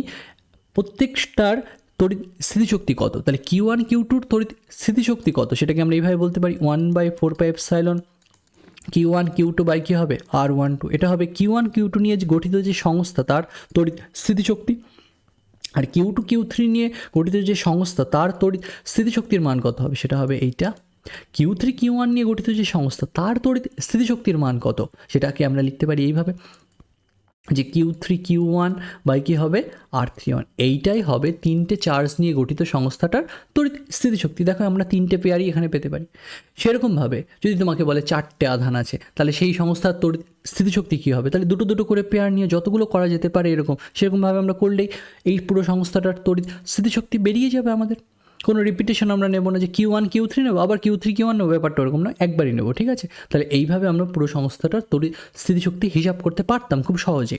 প্রত্যেকটার তড়িৎ স্থিতিশক্তি কত, তাহলে Q1 Q2 তড়িৎ স্থিতিশক্তি কত, সেটাকে আমরা এইভাবে বলতে পারি 1/4πε Q1 Q2 বাই কী হবে R12। এটা হবে Q1 Q2 নিয়ে গঠিত যে সংস্থা তার তড়িৎ স্থিতিশক্তি, আর Q2 Q3 নিয়ে গঠিত যে সংস্থা তার তড়িৎ স্থিতিশক্তির মান কত হবে, সেটা হবে এইটা। Q3 Q1 নিয়ে গঠিত যে সংস্থা তার তড়িৎ স্থিতিশক্তির মান কত, সেটাকে আমরা লিখতে পারি এইভাবে যে Q3 Q1 বাই কী হবে R31। এইটাই হবে তিনটে চার্জ নিয়ে গঠিত সংস্থাটার তড়িৎ স্থিতিশক্তি। দেখো আমরা তিনটে পেয়ারই এখানে পেতে পারি। সেরকমভাবে যদি তোমাকে বলে চারটে আধান আছে, তাহলে সেই সংস্থার তড়িৎ স্থিতিশক্তি কী হবে, তাহলে দুটো করে পেয়ার নিয়ে যতগুলো করা যেতে পারে এরকম, সেরকমভাবে আমরা করলেই এই পুরো সংস্থাটার তড়িৎ স্থিতিশক্তি বেরিয়ে যাবে আমাদের। কোনো রিপিটেশন আমরা নেব না যে Q1 Q3 নেবো আবার Q3 Q1 নেবো, ব্যাপারটা ওরকম না, একবারই নেবো। ঠিক আছে, তাহলে এইভাবে আমরা পুরো সংস্থাটার তড়িৎ স্থিতিশক্তি হিসাব করতে পারতাম খুব সহজে।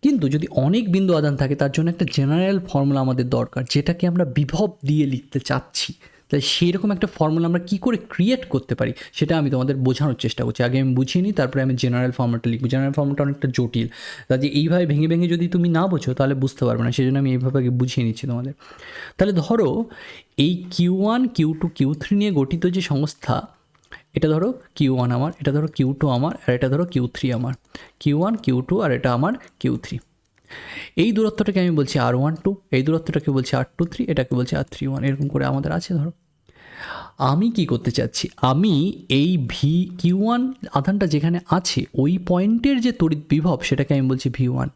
কিন্তু যদি অনেক বিন্দু আদান থাকে তার জন্য একটা জেনারেল ফর্মুলা আমাদের দরকার, যেটাকে আমরা বিভব দিয়ে লিখতে চাচ্ছি। তাই সেই রকম একটা ফর্মুলা আমরা কী করে ক্রিয়েট করতে পারি সেটা আমি তোমাদের বোঝানোর চেষ্টা করছি। আগে আমি বুঝিয়ে নিই, তারপরে আমি জেনারেল ফর্মুলাটা লিখব। জেনারেল ফর্মুলাটা অনেকটা জটিল, তাই এইভাবে ভেঙে যদি তুমি না বোঝো তাহলে বুঝতে পারবে না, সেই জন্য আমি এইভাবে আগে বুঝিয়ে নিচ্ছি তোমাদের। তাহলে ধরো এই Q1 Q2 Q3 নিয়ে গঠিত যে সংস্থা, এটা ধরো Q1 আমার, এটা ধরো Q2 আমার, আর এটা ধরো Q3 আমার। Q1 Q2 আর এটা আমার Q3। এই দূরত্বটাকে আমি বলছি R12, এই দূরত্বটাকে বলছি R23, এটাকে বলছি R31, এরকম করে আমাদের আছে ধরো। আমি কি করতে চাচ্ছি, আমি এই ভি কিউ ওয়ান আধানটা যেখানে আছে ওই পয়েন্টের যে তড়িৎ বিভব সেটাকে আমি বলছি ভি ওয়ান।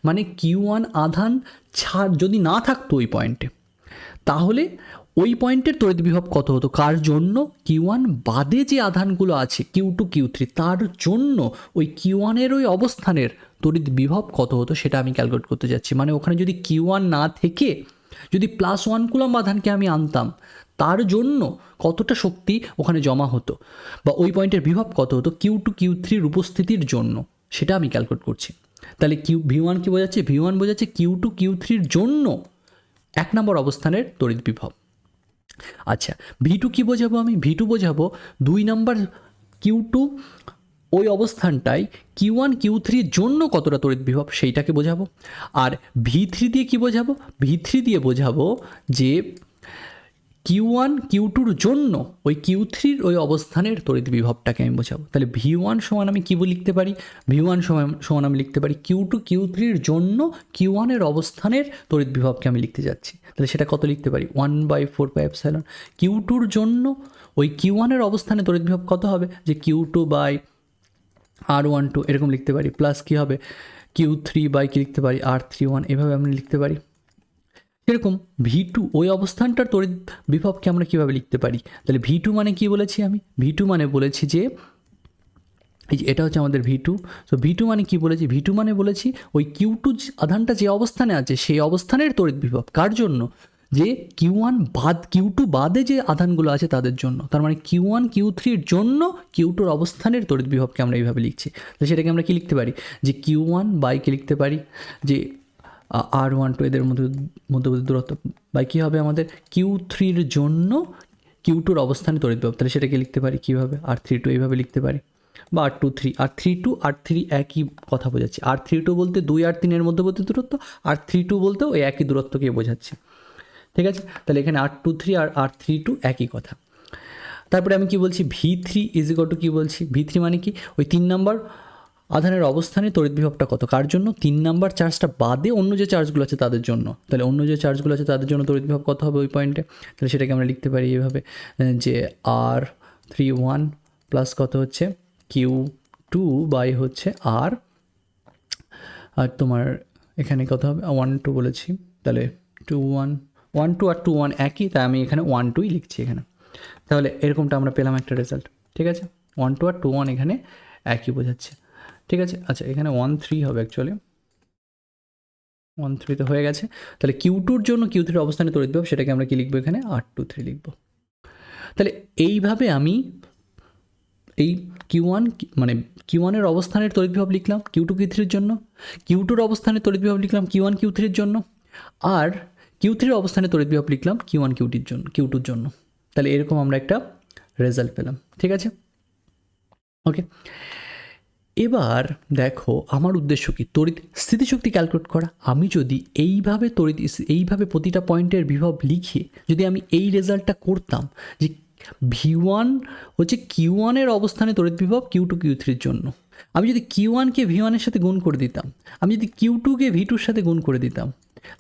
মানে কিউ ওয়ান আধান ছাড় যদি না থাকতো ওই পয়েন্টে, তাহলে ওই পয়েন্টের তড়িৎ বিভব কত হতো, কার জন্য, কিউ ওয়ান বাদে যে আধানগুলো আছে কিউ টু কিউ থ্রি তার জন্য ওই কিউ ওয়ানের ওই অবস্থানের তড়িৎ বিভব কত হতো সেটা আমি ক্যালকুলেট করতে যাচ্ছি। মানে ওখানে যদি কিউ ওয়ান না থেকে যদি প্লাস 1 কুলম্ব আধানকে আমি আনতাম, তার জন্য কতটা শক্তি ওখানে জমা হতো বা ওই পয়েন্টের বিভব কত হতো কিউ টু কিউ থ্রির উপস্থিতির জন্য, সেটা আমি ক্যালকুলেট করছি। তাহলে কিউ ভি ওয়ান কী বোঝাচ্ছে, ভি ওয়ান বোঝাচ্ছে কিউ টু কিউ থ্রির জন্য 1 নম্বর অবস্থানের তড়িৎ বিভব। আচ্ছা, ভি টু কী বোঝাবো আমি, ভি টু বোঝাবো 2 নম্বর কিউ টু ওই অবস্থানটায় কিউ ওয়ান কিউ থ্রির জন্য কতটা তড়িৎ বিভব সেইটাকে বোঝাবো। আর ভি থ্রি দিয়ে কী বোঝাবো, ভি থ্রি দিয়ে বোঝাবো যে কিউ ওয়ান কিউ টুর জন্য ওই কিউ থ্রির ওই অবস্থানের তড়িৎ বিভবটাকে আমি বোঝাবো। তাহলে ভি ওয়ান সমান আমি কী লিখতে পারি, ভি ওয়ান সমান আমি লিখতে পারি কিউ টু কিউ থ্রির জন্য কিউ ওয়ানের অবস্থানের তড়িৎ বিভবকে আমি লিখতে যাচ্ছি। তাহলে সেটা কত লিখতে পারি, 1/4πε। কিউ টুর জন্য ওই কিউ ওয়ানের অবস্থানে তড়িৎ বিভব কত হবে, যে কিউ টু বাই R12 এরকম লিখতে পারি, প্লাস কী হবে কিউ থ্রি বাই কী লিখতে পারি R31, এভাবে আমরা লিখতে পারি। এরকম ভি টু ওই অবস্থানটার তড়িৎ বিভবকে আমরা কীভাবে লিখতে পারি, তাহলে ভি টু মানে কী বলেছি আমি, ভি টু মানে বলেছি যে এই যে এটা হচ্ছে আমাদের ভি টু। তো ভি টু মানে কী বলেছি, ভি টু মানে বলেছি ওই কিউ টু আধানটা যে অবস্থানে আছে সেই অবস্থানের তড়িৎ বিভব কার জন্য, যে কিউ ওয়ান বাদ কিউ টু বাদে যে আধানগুলো আছে তাদের জন্য। তার মানে কিউ ওয়ান কিউ থ্রির জন্য কিউ টুর অবস্থানের তড়িৎ বিভবকে আমরা এইভাবে লিখছি। তো সেটাকে আমরা কী লিখতে পারি, যে কিউ ওয়ান বাইকে লিখতে পারি যে R12 এদের মধ্যবর্তী দূরত্ব বাই কী হবে আমাদের কিউ থ্রির জন্য কিউ টুর অবস্থানে তড়িৎ বিভব। তাহলে সেটাকে লিখতে পারি কীভাবে, R32 এইভাবে লিখতে পারি, বা R23, R32 একই কথা বোঝাচ্ছি। R32 বলতে 2 আর 3 এর মধ্যবর্তী দূরত্ব, R32 বলতেও ওই একই দূরত্বকে বোঝাচ্ছি। ঠিক আছে, তাহলে এখানে R23 আর R32 একই কথা। তারপরে আমি কি বলছি, V three is equal to কী বলছি, ভি থ্রি মানে কি ওই 3 নম্বর আধানের অবস্থানে তড়িৎ বিভবটা কত, কার জন্য, 3 নম্বর চার্জটা বাদে অন্য যে চার্জগুলো আছে তাদের জন্য। তাহলে অন্য যে চার্জগুলো আছে তাদের জন্য তড়িৎ বিভব কত হবে ওই পয়েন্টে, তাহলে সেটাকে আমরা লিখতে পারি এইভাবে যে R31 প্লাস কত হচ্ছে কিউ টু বাই হচ্ছে আর তোমার এখানে কত হবে 1 2 বলেছি, তাহলে 2 1 1 2 আর 2 1 একই, তাই আমি এখানে 1 2ই লিখছি এখানে। তাহলে এরকমটা আমরা পেলাম একটা রেজাল্ট। ঠিক আছে, 1 2 আর 2 1 এখানে একই বোঝাচ্ছে। ঠিক আছে, আচ্ছা এখানে 1 3 হবে অ্যাকচুয়ালি, 1 3 তো হয়ে গেছে। তাহলে কিউ টুর জন্য কিউ থ্রির অবস্থানে তড়িৎ বিভব সেটাকে আমরা কি লিখবো এখানে R23 লিখবো। তাহলে এইভাবে আমি এই কিউ ওয়ান মানে কিউ ওয়ানের অবস্থানের তড়িৎ বিভব লিখলাম কিউ টু কিউ থ্রির জন্য, কিউ টুর অবস্থানের তড়িৎ বিভব লিখলাম কিউ ওয়ান কিউ থ্রির জন্য, আর কিউ থ্রির অবস্থানে তড়িৎ বিভব লিখলাম কিউ ওয়ান কিউটির জন্য কিউ টুর জন্য। তাহলে এরকম আমরা একটা রেজাল্ট পেলাম। ঠিক আছে, ওকে। এবার দেখো আমার উদ্দেশ্য কি, তড়িৎ স্থিতিশক্তি ক্যালকুলেট করা। আমি যদি এইভাবে প্রতিটা পয়েন্টের বিভব লিখে যদি আমি এই রেজাল্টটা করতাম যে ভি ওয়ান হচ্ছে কিউ ওয়ানের অবস্থানে তড়িৎ বিভব কিউ টু কিউ থ্রির জন্য, আমি যদি কিউ ওয়ানকে ভি ওয়ানের সাথে গুণ করে দিতাম, আমি যদি কিউ টুকে ভি টুর সাথে গুণ করে দিতাম,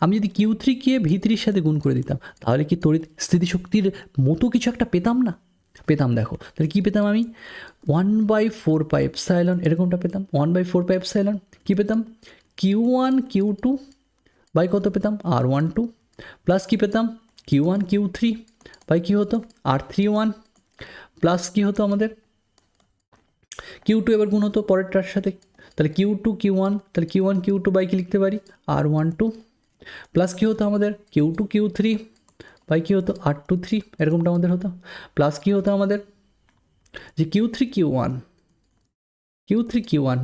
আমি যদি কিউ থ্রিকে ভি থ্রির সাথে গুণ করে দিতাম, তাহলে কি তড়িৎ স্থিতিশক্তির মতো কিছু একটা পেতাম না, পেতাম। দেখো তাহলে কী পেতাম আমি 1/4πε এরকমটা পেতাম, 1/4πε কী পেতাম Q one Q two by কত পেতাম R12 প্লাস কী পেতাম Q one Q three by কী হতো R31 প্লাস কী হতো আমাদের কিউ টু এবার গুণ হতো পরেরটার সাথে, তাহলে কিউ টু কিউ ওয়ান, তাহলে Q one Q two by কী লিখতে পারি R12 প্লাস কী হতো আমাদের Q two Q three by কী হতো R23 এরকমটা আমাদের হতো, প্লাস কী হতো আমাদের যে Q three Q one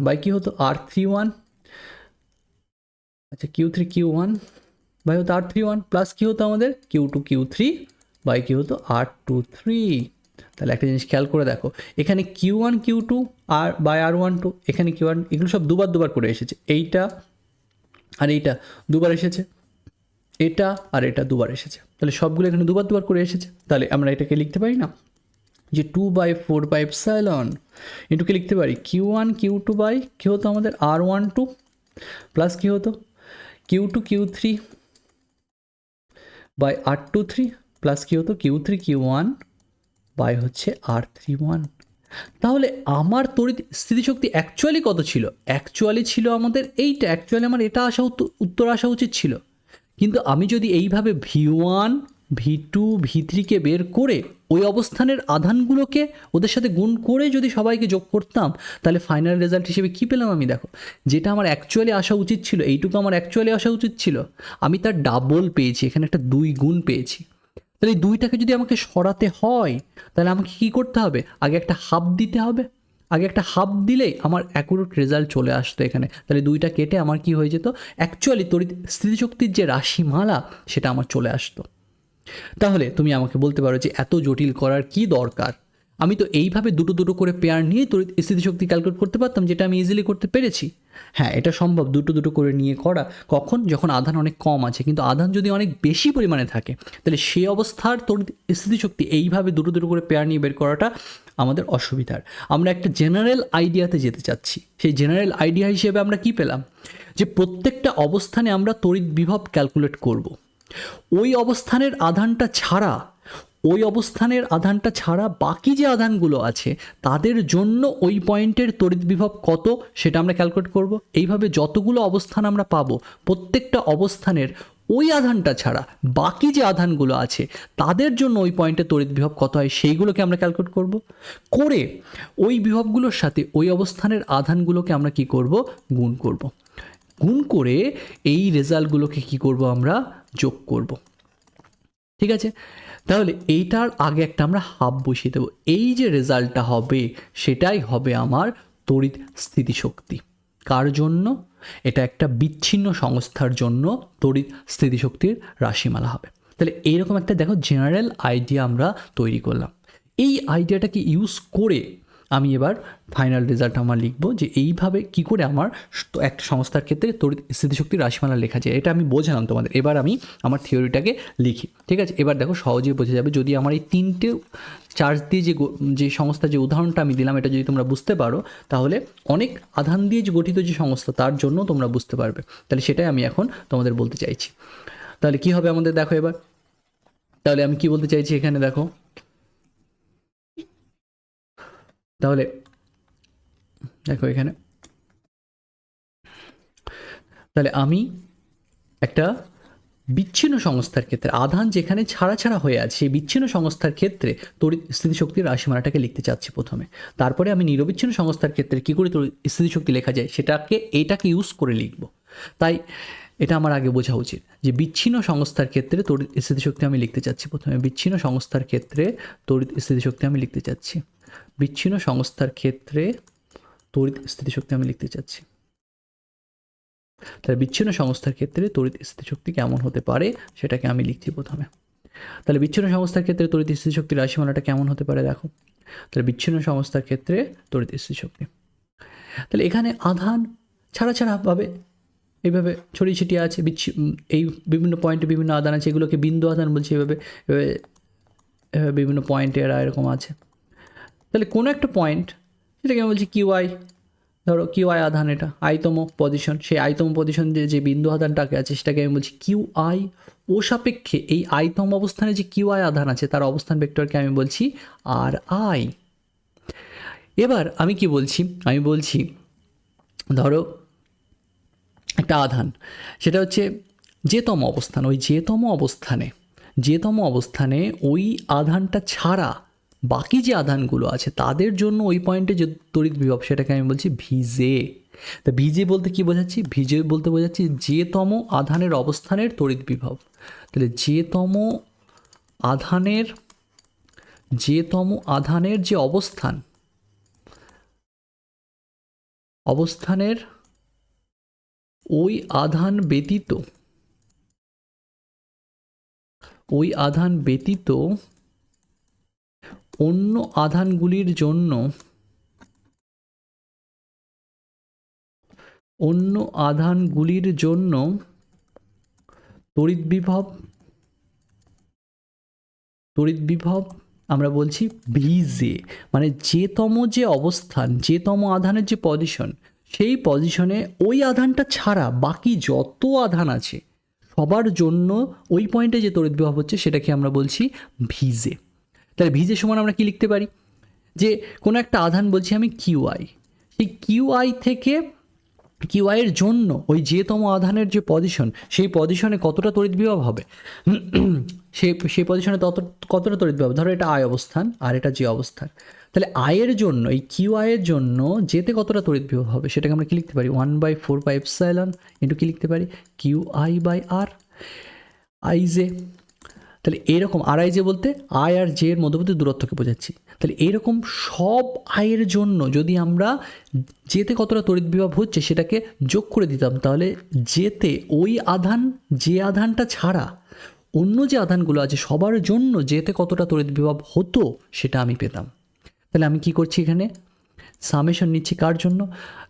by কী হতো R31, আচ্ছা Q three Q one by হতো R31 প্লাস কী হতো আমাদের Q two Q three by কী হতো R23। তাহলে একটা জিনিস খেয়াল করে দেখো, এখানে কিউ ওয়ান কিউ টু আর বাই R12, এখানে কিউ ওয়ান এগুলো সব দুবার করে এসেছে, এইটা আর এইটা দুবার এসেছে, এটা আর এটা দুবার এসেছে, তাহলে সবগুলো এখানে দুবার করে এসেছে। তাহলে আমরা এটাকে লিখতে পারি না যে 2/4πε ইন্টুকে লিখতে পারি Q one Q two by কী হতো আমাদের R12 প্লাস কী হতো Q two Q three by R23 plus কী হতো Q three Q one by হচ্ছে R31। তাহলে আমার তড়িৎ স্থিতিশক্তি অ্যাকচুয়ালি কত ছিল? অ্যাকচুয়ালি ছিল আমাদের এইটা, অ্যাকচুয়ালি আমার এটা উত্তর আসা উচিত ছিল। কিন্তু আমি যদি এইভাবে V1 V2 V3কে বের করে ওই অবস্থানের আধানগুলোকে ওদের সাথে গুণ করে যদি সবাইকে যোগ করতাম, তাহলে ফাইনাল রেজাল্ট হিসেবে কী পেলাম আমি? দেখো, যেটা আমার অ্যাকচুয়ালি আসা উচিত ছিল, এইটুকু আমার অ্যাকচুয়ালি আসা উচিত ছিল, আমি তার ডাবল পেয়েছি, এখানে একটা 2 গুণ পেয়েছি। তাহলে এই 2টাকে যদি আমাকে সরাতে হয়, তাহলে আমাকে কী করতে হবে? আগে একটা হাফ দিতে হবে। আগে একটা হাফ দিলেই আমার অ্যাকুরেট রেজাল্ট চলে আসতো এখানে। তাহলে 2টা কেটে আমার কি হয়ে যেত? অ্যাকচুয়ালি তড়িৎ স্থিতিশক্তির যে রাশিমালা সেটা আমার চলে আসতো। তাহলে তুমি আমাকে বলতে পারো যে এত জটিল করার কি দরকার? আমি তো এইভাবে দুটো দুটো করে পেয়ার নিয়ে তড়িৎ স্থিতিশক্তি ক্যালকুলেট করতে পারতাম, যেটা আমি ইজিলি করতে পেরেছি। হ্যাঁ, এটা সম্ভব দুটো দুটো করে নিয়ে করা। কখন? যখন আধান অনেক কম আছে। কিন্তু আধান যদি অনেক বেশি পরিমাণে থাকে, তাহলে সেই অবস্থার তড়িৎ স্থিতিশক্তি এইভাবে দুটো দুটো করে পেয়ার নিয়ে বের করাটা আমাদের অসুবিধার। আমরা একটা জেনারেল আইডিয়াতে যেতে চাচ্ছি। সেই জেনারেল আইডিয়া হিসেবে আমরা কি পেলাম? যে প্রত্যেকটা অবস্থানে আমরা তড়িৎ বিভব ক্যালকুলেট করব। ওই অবস্থানের আধানটা ছাড়া বাকি যে আধানগুলো আছে তাদের জন্য ওই পয়েন্টের তড়িৎ বিভব কত সেটা আমরা ক্যালকুলেট করব। এইভাবে যতগুলো অবস্থান আমরা পাবো, প্রত্যেকটা অবস্থানের ওই আধানটা ছাড়া বাকি যে আধানগুলো আছে তাদের জন্য ওই পয়েন্টে তড়িৎ বিভব কত হয় সেইগুলোকে আমরা ক্যালকুলেট করব। করে ওই বিভবগুলোর সাথে ওই অবস্থানের আধানগুলোকে আমরা কি করব? গুণ করব। গুণ করে এই রেজাল্টগুলোকে কি করব? আমরা যোগ করব। ঠিক আছে? তাহলে এইটার আগে একটা আমরা হাফ বসিয়ে দেবো। এই যে রেজাল্টটা হবে সেটাই হবে আমার তড়িৎ স্থিতিশক্তি। কার জন্য? এটা একটা বিচ্ছিন্ন সংস্থার জন্য তড়িৎ স্থিতিশক্তির রাশিমালা হবে। তাহলে এইরকম একটা দেখো জেনারেল আইডিয়া আমরা তৈরি করলাম। এই আইডিয়াটাকে ইউজ করে আমি এবার ফাইনাল রেজাল্ট আমার লিখবো যে এইভাবে কি করে আমার একটা সংস্থার ক্ষেত্রে তড়িৎ স্থিতিশক্তির রাশিমালা লেখা যায়। এটা আমি বোঝালাম তোমাদের। এবার আমি আমার থিওরিটাকে লিখি। ঠিক আছে? এবার দেখো সহজেই বোঝা যাবে যদি আমার এই 3টে চার্জ দিয়ে যে সংস্থা, যে উদাহরণটা আমি দিলাম, এটা যদি তোমরা বুঝতে পারো, তাহলে অনেক আধান দিয়ে যে গঠিত যে সংস্থা তার জন্য তোমরা বুঝতে পারবে। তাহলে সেটাই আমি এখন তোমাদের বলতে চাইছি। তাহলে কি হবে আমাদের? দেখো এবার তাহলে আমি কি বলতে চাইছি এখানে দেখো। তাহলে দেখো এখানে, তাহলে আমি একটা বিচ্ছিন্ন সংস্থার ক্ষেত্রে আধান যেখানে ছাড়া ছাড়া হয়ে আছে সেই বিচ্ছিন্ন সংস্থার ক্ষেত্রে তড়িৎ স্থিতিশক্তির রাশিমালাটাকে লিখতে চাচ্ছি প্রথমে। তারপরে আমি নিরবিচ্ছিন্ন সংস্থার ক্ষেত্রে কী করে তড়িৎ স্থিতিশক্তি লেখা যায় এইটাকে ইউজ করে লিখব। তাই এটা আমার আগে বোঝা উচিত যে বিচ্ছিন্ন সংস্থার ক্ষেত্রে তড়িৎ স্থিতিশক্তি আমি লিখতে চাচ্ছি প্রথমে। বিচ্ছিন্ন সংস্থার ক্ষেত্রে তড়িৎ স্থিতিশক্তি আমি লিখতে চাচ্ছি। বিচ্ছিন্ন সংস্থার ক্ষেত্রে তড়িৎ স্থিতিশক্তি আমি লিখতে চাচ্ছি। তাহলে বিচ্ছিন্ন সংস্থার ক্ষেত্রে তড়িৎ স্থিতিশক্তি কেমন হতে পারে সেটাকে আমি লিখছি প্রথমে। তাহলে বিচ্ছিন্ন সংস্থার ক্ষেত্রে তড়িৎ স্থিতিশক্তির রাশিমালাটা কেমন হতে পারে দেখো। তাহলে বিচ্ছিন্ন সংস্থার ক্ষেত্রে তড়িৎ স্থিতিশক্তি, তাহলে এখানে আধান ছাড়া ছাড়াভাবে এইভাবে ছড়িয়ে ছিটিয়ে আছে। এই বিভিন্ন পয়েন্টে বিভিন্ন আধান আছে, এগুলোকে বিন্দু আধান বলছি। এভাবে বিভিন্ন পয়েন্টে এরা এরকম আছে। তাহলে কোনো একটা পয়েন্ট, সেটাকে আমি বলছি কিউআই। ধরো কিউআই আধান, এটা আইতম পজিশন। সেই আইতম পজিশন যে বিন্দু আধানটাকে আছে সেটাকে আমি বলছি কিউআই। ও সাপেক্ষে এই আইতম অবস্থানে যে কিউআই আধান আছে তার অবস্থান ভেক্টরকে আমি বলছি আর আই। এবার আমি কি বলছি? আমি বলছি ধরো একটা আধান, সেটা হচ্ছে যেতম অবস্থান। ওই যেতম অবস্থানে ওই আধানটা ছাড়া বাকি যে আধানগুলো আছে তাদের জন্য ওই পয়েন্টে যে তড়িৎ বিভব সেটাকে আমি বলছি ভিজে। তা ভিজে বলতে কি বোঝাচ্ছি? ভিজে বলতে বোঝাচ্ছি যেতম আধানের অবস্থানের তড়িৎ বিভব। তাহলে যেতম আধানের যে অবস্থানের ওই আধান ব্যতীত অন্য আধানগুলির জন্য তড়িৎ বিভব আমরা বলছি ভিজে। মানে যেতম আধানের যে পজিশন, সেই পজিশনে ওই আধানটা ছাড়া বাকি যত আধান আছে সবার জন্য ওই পয়েন্টে যে তড়িৎ বিভব হচ্ছে সেটাকে আমরা বলছি ভিজে। তাহলে ভিজে সমান আমরা কি লিখতে পারি, যে কোনো একটা আধান বলছি আমি কিউআই, সেই কিউআই থেকে কিউআইয়ের জন্য ওই যেতম আধানের যে পজিশন, সেই পজিশনে কতটা তড়িৎ বিভব হবে, সেই পজিশনে কতটা তড়িৎ বিভব, ধরো এটা আই অবস্থান আর এটা যে অবস্থান, তাহলে আয়ের জন্য এই কিউআইয়ের জন্য যেতে কতটা তড়িৎ বিভব হবে সেটাকে আমরা কি লিখতে পারি 1/4πε ইন্টু কি লিখতে পারি QI/R আই জে। তাহলে এরকম আর আই জে বলতে আই আর জে এর মধ্যবর্তী দূরত্বকে বোঝাচ্ছি। তাহলে এরকম সব আয়ের জন্য যদি আমরা যেতে কতটা তড়িৎ বিভব হচ্ছে সেটাকে যোগ করে দিতাম, তাহলে যেতে ওই আধান, যে আধানটা ছাড়া অন্য যে আধানগুলো আছে সবার জন্য যেতে কতটা তড়িৎ বিভব হতো সেটা আমি পেতাম। তাহলে আমি কি করছি, এখানে সামেশন নিচ্ছি কার জন্য,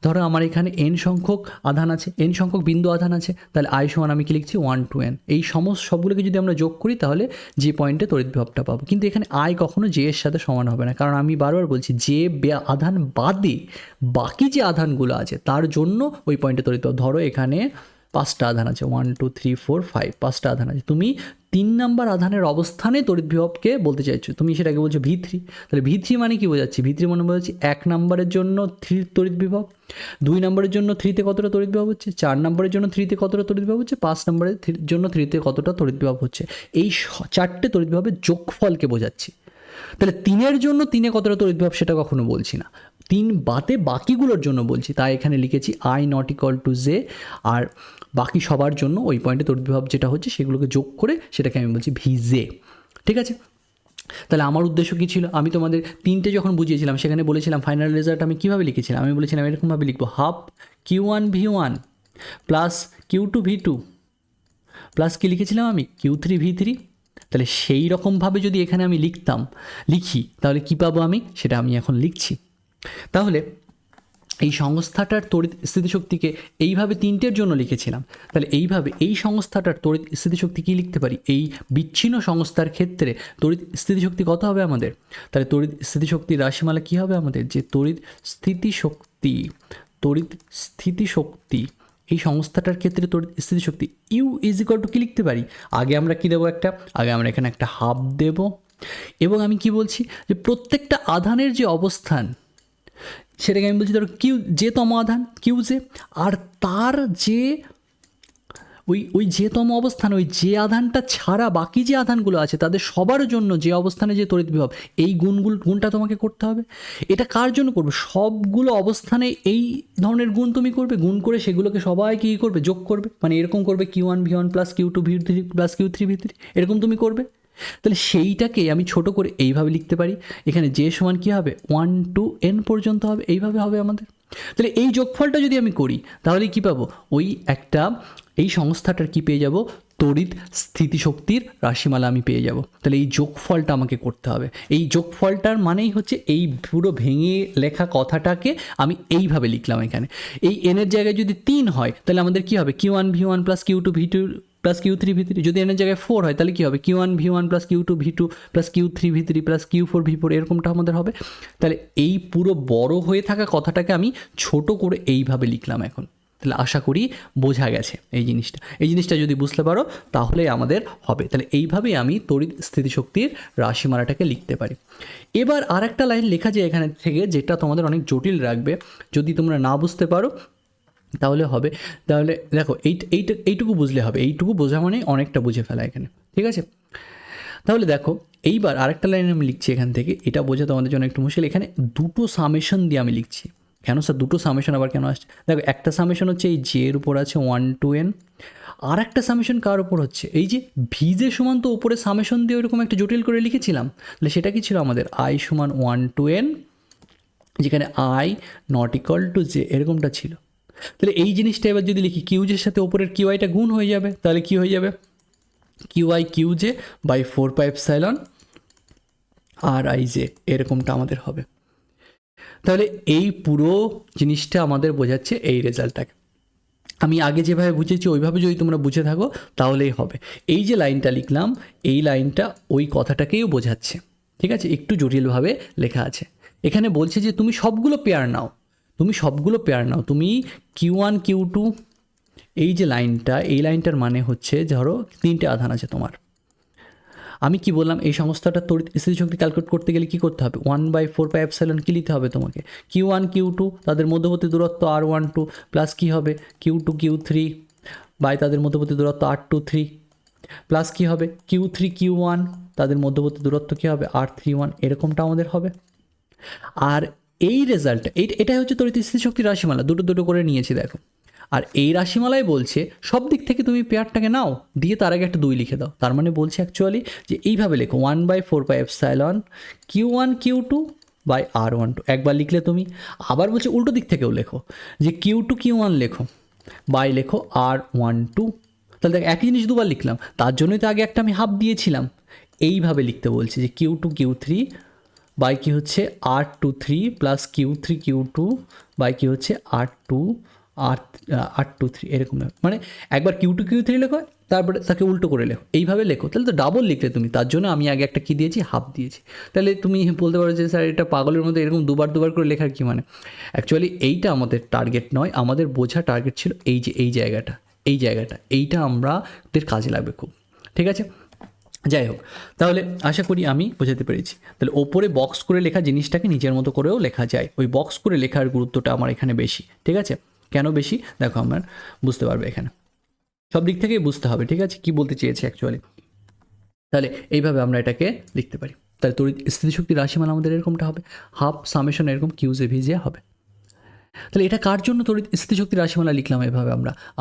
ধরো আমার এখানে এন সংখ্যক আধান আছে, এন সংখ্যক বিন্দু আধান আছে, তাহলে আই সমান আমি কি লিখছি 1 to n। এই সমস্ত সবগুলোকে যদি আমরা যোগ করি তাহলে যে পয়েন্টে তড়িৎ বিভবটা পাবো। কিন্তু এখানে আই কখনো জে এর সাথে সমান হবে না, কারণ আমি বারবার বলছি যে আধান বাদে বাকি যে আধানগুলো আছে তার জন্য ওই পয়েন্টে তড়িৎ বিভব। ধরো এখানে 5টা আধান আছে, 1 2 3 4 5, 5টা আধান আছে, তুমি 3 নম্বর আধানের অবস্থানে তড়িৎ বিভবকে বলতে চাইছো, তুমি সেটাকে বলছো V3। তাহলে V3 মানে কি বোঝাচ্ছি, V3 মানে বোঝাচ্ছি 1 নম্বরের জন্য 3 তড়িৎ বিভব, 2 নম্বরের জন্য 3তে কতটা তড়িৎ বিভব হচ্ছে, 4 নম্বরের জন্য 3তে কতটা তড়িৎ বিভব হচ্ছে, 5 নম্বরের জন্য 3তে কতটা তড়িৎ বিভব হচ্ছে, এই 4টে তড়িৎ বিভবের যোগফলকে বোঝাচ্ছি। তাহলে 3-এর জন্য 3-এ কতটা তড়িৎ বিভব সেটা কখনো বলছি না, 3 বাদে বাকিগুলোর জন্য বলছি, তাই এখানে লিখেছি I not equal to J, আর বাকি সবার জন্য ওই পয়েন্টে তড়িৎ বিভব যেটা হচ্ছে সেগুলোকে যোগ করে সেটাকে আমি বলছি ভিজে। ঠিক আছে, তাহলে আমার উদ্দেশ্য কী ছিল, আমি তোমাদের 3টে যখন বুঝিয়েছিলাম সেখানে বলেছিলাম ফাইনাল রেজাল্ট আমি কীভাবে লিখেছিলাম, আমি বলেছিলাম এরকমভাবে লিখবো half Q1 V1 plus Q2 V2 plus কী লিখেছিলাম আমি Q3 V3। তাহলে সেই রকমভাবে যদি এখানে আমি লিখি তাহলে কী পাবো আমি, সেটা আমি এখন লিখছি। তাহলে এই সংস্থাটার তড়িৎ স্থিতিশক্তিকে এইভাবে 3টের জন্য লিখেছিলাম, তাহলে এইভাবে এই সংস্থাটার তড়িৎ স্থিতিশক্তি কী লিখতে পারি, এই বিচ্ছিন্ন সংস্থার ক্ষেত্রে তড়িৎ স্থিতিশক্তি কত হবে আমাদের, তাহলে তড়িৎ স্থিতিশক্তির রাশিমালা কী হবে আমাদের, যে তড়িৎ স্থিতিশক্তি এই সংস্থাটার ক্ষেত্রে তড়িৎ স্থিতিশক্তি ইউ ইজ ইকুয়াল টু কী লিখতে পারি, আগে আমরা কী দেবো, আগে আমরা এখানে একটা হাফ দেব, এবং আমি কি বলছি যে প্রত্যেকটা আধানের যে অবস্থান সেটাকে আমি বলছি ধরো যে তম আধান যে, আর তার যে ওই যে তম অবস্থান, ওই যে আধানটা ছাড়া বাকি যে আধানগুলো আছে তাদের সবার জন্য যে অবস্থানে যে তড়িৎ বিভব, এই গুণটা তোমাকে করতে হবে। এটা কার জন্য করবে, সবগুলো অবস্থানে এই ধরনের গুণ তুমি করবে, গুণ করে সেগুলোকে সবাইকে কী করবে, যোগ করবে, মানে এরকম করবে Q1 V1 plus Q2 V3 plus Q3 V3, এরকম তুমি করবে। তাহলে সেইটাকে আমি ছোট করে এইভাবে লিখতে পারি, এখানে যে সমান কী হবে 1 to n পর্যন্ত হবে, এইভাবে হবে আমাদের। তাহলে এই যোগফলটা যদি আমি করি তাহলে কি পাবো, ওই একটা এই সংস্থাটার কি পেয়ে যাব, তড়িৎ স্থিতিশক্তির রাশিমালা আমি পেয়ে যাব। তাহলে এই যোগফলটা আমাকে করতে হবে, এই যোগফলটার মানেই হচ্ছে এই পুরো ভেঙে লেখা কথাটাকে আমি এইভাবে লিখলাম। এখানে এই এনের জায়গায় যদি 3 হয় তাহলে আমাদের কি হবে Q1 V1 plus Q2 V2 plus Q3 V3, যদি এনের জায়গায় 4 হয় তাহলে কী হবে Q1 V1 plus Q2 V2 plus Q3 V3 plus Q4 V4, এরকমটা আমাদের হবে। তাহলে এই পুরো বড় হয়ে থাকা কথাটাকে আমি ছোট করে এইভাবে লিখলাম এখন। তাহলে আশা করি বোঝা গেছে এই জিনিসটা যদি বুঝতে পারো তাহলে আমাদের হবে। তাহলে এইভাবেই আমি তড়িৎ স্থিতিশক্তির রাশিমালাটাকে লিখতে পারি। এবার আর একটা লাইন লেখা যায় এখানে থেকে, যেটা তোমাদের অনেক জটিল রাখবে, যদি তোমরা না বুঝতে পারো তাহলে হবে। তাহলে দেখো এইটুকু বুঝলে হবে, এইটুকু বোঝা মানে অনেকটা বুঝে ফেলা এখানে, ঠিক আছে। তাহলে দেখো এইবার আরেকটা লাইন আমি লিখছি এখান থেকে, এটা বোঝা তোমাদের জন্য একটু মুশকিল। এখানে দুটো সামেশন দিয়ে আমি লিখছি, কেন স্যার দুটো সামেশন আবার কেন আসছে, দেখো একটা সামেশন হচ্ছে এই জে এর উপর আছে 1 to n, আর একটা সামেশন কার উপর হচ্ছে, এই যে ভিজে সমান তো উপরে সামেশন দিয়ে ওইরকম একটা জটিল করে লিখেছিলাম, তাহলে সেটা কি ছিল আমাদের আই সমান 1 to n, যেখানে I not equal to J এরকমটা ছিল। তাহলে এই জিনিসটা এবার যদি লিখি কিউজের সাথে ওপরের কিউআইটা গুণ হয়ে যাবে, তাহলে কি হয়ে যাবে Q I Q J by 4πε R I J, এরকমটা আমাদের হবে। তাহলে এই পুরো জিনিসটা আমাদের বোঝাচ্ছে এই রেজাল্টটাকে। আমি আগে যেভাবে বুঝেছি ওইভাবে যদি তোমরা বুঝে থাকো তাহলেই হবে। এই যে লাইনটা লিখলাম এই লাইনটা ওই কথাটাকেও বোঝাচ্ছে, ঠিক আছে, একটু জটিলভাবে লেখা আছে। এখানে বলছে যে তুমি সবগুলো পেয়ার নাও, তুমি Q1 Q2, এই যে লাইনটা, এই লাইনটার মানে হচ্ছে ধরো 3টে আধান আছে তোমার, আমি কি বললাম, এই সংস্থাটা তড়িৎ স্থিতিশক্তি ক্যালকুলেট করতে গেলে কী করতে হবে, 1/4πε কি নিতে হবে তোমাকে, Q1 Q2 তাদের মধ্যবর্তী দূরত্ব R12 প্লাস কী হবে Q2 Q3 বাই তাদের মধ্যবর্তী দূরত্ব R23 প্লাস কী হবে Q3 Q1 তাদের মধ্যবর্তী দূরত্ব কী হবে R31, এরকমটা আমাদের হবে। আর এই রেজাল্টটা এটাই হচ্ছে তড়িৎ স্থিতিশক্তির রাশিমালা, দুটো দুটো করে নিয়েছি দেখো। আর এই রাশিমালায় বলছে সব দিক থেকে তুমি পেয়ারটাকে নাও, দিয়ে তার আগে একটা 2 লিখে দাও। তার মানে বলছে অ্যাকচুয়ালি যে এইভাবে লেখো 1/4πε Q1 Q2 বাই R12, একবার লিখলে তুমি। আবার বলছে উল্টো দিক থেকেও লেখো, যে Q2 Q1 লেখো বাই লেখো R12। তাহলে দেখ একই জিনিস দুবার লিখলাম, তার জন্যই তো আগে একটা আমি হাফ দিয়েছিলাম। এইভাবে লিখতে বলছে যে Q2 Q3 বাই কি হচ্ছে R23 plus Q3 Q2 by কি হচ্ছে R23 এরকম। মানে একবার Q2 Q3 লেখো, তারপরে তাকে উল্টো করে লেখো, এইভাবে লেখো, তাহলে তো ডাবল লিখলে তুমি। তার জন্য আমি আগে একটা কী দিয়েছি, হাফ দিয়েছি। তাহলে তুমি বলতে পারো যে স্যার এটা পাগলের মধ্যে এরকম দুবার দুবার করে লেখার কি মানে। অ্যাকচুয়ালি এইটা আমাদের টার্গেট নয়, আমাদের বোঝা টার্গেট ছিল এই জায়গাটা এইটা আমাদের কাজে লাগবে খুব, ঠিক আছে। যাই হোক, তাহলে আশা করি আমি বোঝাতে পেরেছি। তাহলে ওপরে বক্স করে লেখা জিনিসটাকে নিজের মতো করেও লেখা যায়, ওই বক্স করে লেখার গুরুত্বটা আমার এখানে বেশি, ঠিক আছে। কেন বেশি দেখো, আমার বুঝতে পারবে এখানে, সব দিক থেকেই বুঝতে হবে, ঠিক আছে, কি বলতে চেয়েছে অ্যাকচুয়ালি। তাহলে এইভাবে আমরা এটাকে লিখতে পারি। তাহলে তড়িৎ স্থিতিশক্তির রাশিমালা আমাদের এরকমটা হবে, হাফ সামেশন এরকম কিউজে ভিজে হবে। তাহলে এটা কার জন্য তড়িৎ স্থিতিশক্তির রাশিমালা লিখলাম এভাবে,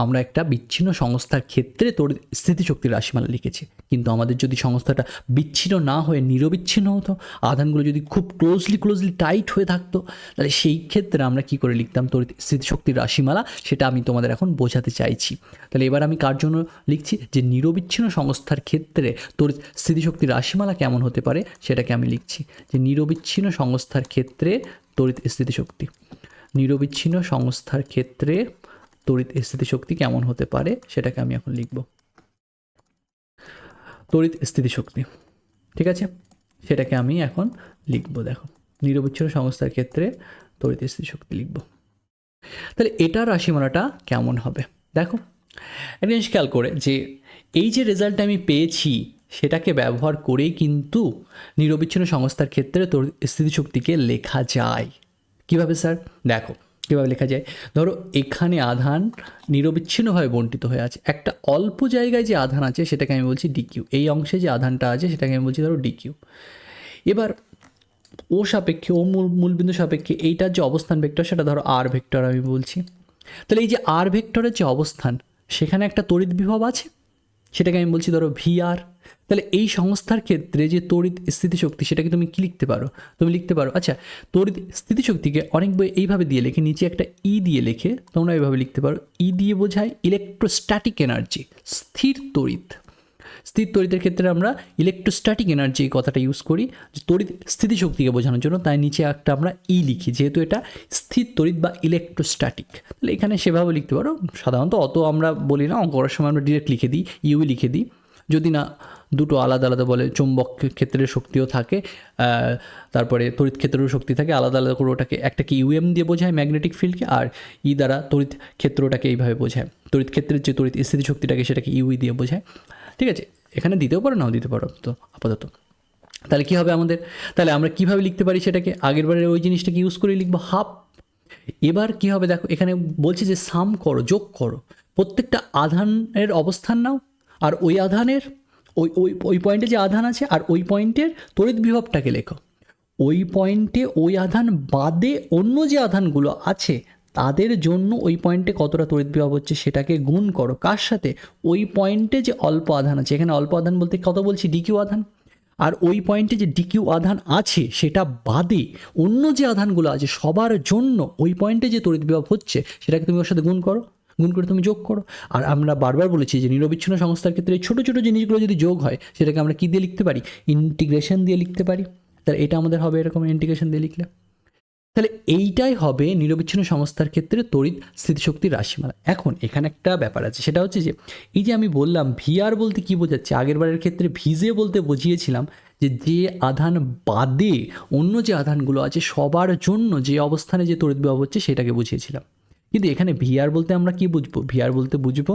আমরা একটা বিচ্ছিন্ন সংস্থার ক্ষেত্রে তড়িৎ স্থিতিশক্তির রাশিমালা লিখেছি। কিন্তু আমাদের যদি সংস্থাটা বিচ্ছিন্ন না হয়ে নিরবিচ্ছিন্ন হতো, আধানগুলো যদি খুব ক্লোজলি টাইট হয়ে থাকতো, তাহলে সেই ক্ষেত্রে আমরা কি করে লিখতাম তড়িৎ স্থিতিশক্তির রাশিমালা, সেটা আমি তোমাদের এখন বোঝাতে চাইছি। তাহলে এবার আমি কার জন্য লিখছি, যে নিরবিচ্ছিন্ন সংস্থার ক্ষেত্রে তড়িৎ স্থিতিশক্তির রাশিমালা কেমন হতে পারে সেটাকে আমি লিখছি, যে নিরবিচ্ছিন্ন সংস্থার ক্ষেত্রে তড়িৎ স্থিতিশক্তি, নিরবিচ্ছিন্ন সংস্থার ক্ষেত্রে তড়িৎ স্থিতিশক্তি কেমন হতে পারে সেটাকে আমি এখন লিখব। তড়িৎ স্থিতিশক্তি, ঠিক আছে, সেটাকে আমি এখন লিখব। দেখো, নিরবিচ্ছিন্ন সংস্থার ক্ষেত্রে তড়িৎ স্থিতিশক্তি লিখব। তাহলে এটার রাশিমালাটা কেমন হবে দেখো, একটা জিনিস খেয়াল করে, যে এই যে রেজাল্টটা আমি পেয়েছি সেটাকে ব্যবহার করেই কিন্তু নিরবিচ্ছিন্ন সংস্থার ক্ষেত্রে তড়িৎ স্থিতিশক্তিকে লেখা যায়। কীভাবে স্যার দেখো, কীভাবে লেখা যায়। ধরো এখানে আধান নিরবিচ্ছিন্নভাবে বণ্টিত হয়ে আছে, একটা অল্প জায়গায় যে আধান আছে সেটাকে আমি বলছি ডিকিউ, এই অংশে যে আধানটা আছে সেটাকে আমি বলছি ধরো ডিকিউ। এবার ও সাপেক্ষে, ও মূলবিন্দু সাপেক্ষে এইটার যে অবস্থান ভেক্টর সেটা ধরো আর ভেক্টর আমি বলছি। তাহলে এই যে আর ভেক্টরের যে অবস্থান, সেখানে একটা তড়িৎ বিভব আছে, সেটাকে আমি বলছি ধরো VR। তাহলে এই সংস্থার ক্ষেত্রে যে তড়িৎ স্থিতিশক্তি, সেটাকে তুমি কী লিখতে পারো, তুমি লিখতে পারো, আচ্ছা তড়িৎ স্থিতিশক্তিকে অনেক বই এইভাবে দিয়ে লেখে, নিচে একটা ই দিয়ে লেখে, তোমরা এইভাবে লিখতে পারো, ই দিয়ে বোঝায় ইলেকট্রোস্ট্যাটিক এনার্জি, স্থির তড়িৎ। স্থির তড়িতের ক্ষেত্রে আমরা ইলেকট্রোস্ট্যাটিক এনার্জি এই কথাটা ইউজ করি যে তড়িৎ স্থিতিশক্তিকে বোঝানোর জন্য, তাই নিচে একটা আমরা ই লিখি, যেহেতু এটা স্থির তড়িৎ বা ইলেকট্রোস্ট্যাটিক। তাহলে এখানে সেভাবে লিখতে পারো, সাধারণত অত আমরা বলি না, অঙ্ক করার সময় আমরা ডিরেক্ট লিখে দিই, ইউ লিখে দিই, যদি না দুটো আলাদা আলাদা বলে, চুম্বক ক্ষেত্রের শক্তিও থাকে, তারপরে তড়িৎ ক্ষেত্রেরও শক্তি থাকে, আলাদা আলাদা করে ওটাকে একটাকে ইউএম দিয়ে বোঝায় ম্যাগনেটিক ফিল্ডকে, আর ই দ্বারা তড়িৎ ক্ষেত্রটাকে এইভাবে বোঝায়, তড়িৎ ক্ষেত্রের যে তড়িৎ স্থিতিশক্তিটাকে সেটাকে ইউই দিয়ে বোঝায়, ঠিক আছে। এখানে দিতেও পারো নাও দিতে পারো তো আপাতত। তাহলে কী হবে আমাদের, তাহলে আমরা কীভাবে লিখতে পারি সেটাকে, আগেরবারের ওই জিনিসটাকে ইউজ করে লিখবো হাফ। এবার কী হবে দেখো, এখানে বলছে যে সাম করো, যোগ করো, প্রত্যেকটা আধানের অবস্থান নাও, আর ওই আধানের ওই পয়েন্টে যে আধান আছে আর ওই পয়েন্টের তড়িৎ বিভবটাকে লেখো। ওই পয়েন্টে ওই আধান বাদে অন্য যে আধানগুলো আছে তাদের জন্য ওই পয়েন্টে কতটা তড়িৎ বিভব হচ্ছে সেটাকে গুণ করো, কার সাথে, ওই পয়েন্টে যে অল্প আধান আছে, এখানে অল্প আধান বলতে কত বলছি, ডিকিউ আধান, আর ওই পয়েন্টে যে ডিকিউ আধান আছে সেটা বাদে অন্য যে আধানগুলো আছে সবার জন্য ওই পয়েন্টে যে তড়িৎ বিভব হচ্ছে সেটাকে তুমি ওর সাথে গুণ করো, গুণ করে তুমি যোগ করো। আর আমরা বারবার বলেছি যে নিরবিচ্ছিন্ন সংস্থার ক্ষেত্রে এই ছোটো ছোটো জিনিসগুলো যদি যোগ হয় সেটাকে আমরা কী দিয়ে লিখতে পারি, ইন্টিগ্রেশন দিয়ে লিখতে পারি। তাহলে এটা আমাদের হবে এরকম, ইন্টিগ্রেশন দিয়ে লিখলে। তাহলে এইটাই হবে নিরবিচ্ছিন্ন সংস্থার ক্ষেত্রে তড়িৎ স্থিতিশক্তির রাশিমালা। এখন এখানে একটা ব্যাপার আছে, সেটা হচ্ছে যে এই যে আমি বললাম VR বলতে কী বোঝাচ্ছে, আগেরবারের ক্ষেত্রে ভিজে বলতে বুঝিয়েছিলাম যে আধান বাদে অন্য যে আধানগুলো আছে সবার জন্য যে অবস্থানে যে তড়িৎ বিভব হচ্ছে সেটাকে বুঝিয়েছিলাম। কিন্তু এখানে VR বলতে আমরা কি বুঝবো, VR বলতে বুঝবো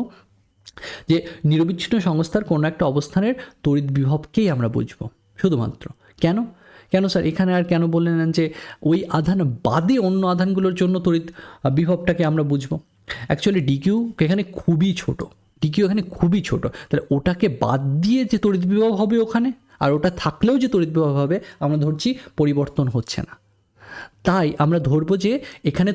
যে নিরবিচ্ছিন্ন সংস্থার কোনো একটা অবস্থানের তড়িৎ বিভবকেই আমরা বুঝবো শুধুমাত্র। কেন কেন স্যার এখানে আর কেন বললেন না যে ওই আধান বাদে অন্য আধানগুলোর জন্য তড়িৎ বিভবটাকে আমরা বুঝবো? অ্যাকচুয়ালি ডিকিউ এখানে খুবই ছোট, ডিকিউ এখানে খুবই ছোট, তাহলে ওটাকে বাদ দিয়ে যে তড়িৎ বিভব হবে ওখানে, আর ওটা থাকলেও যে তড়িৎ বিভব হবে আমরা ধরছি পরিবর্তন হচ্ছে না। তাই আমরা ধরবো যে এখানে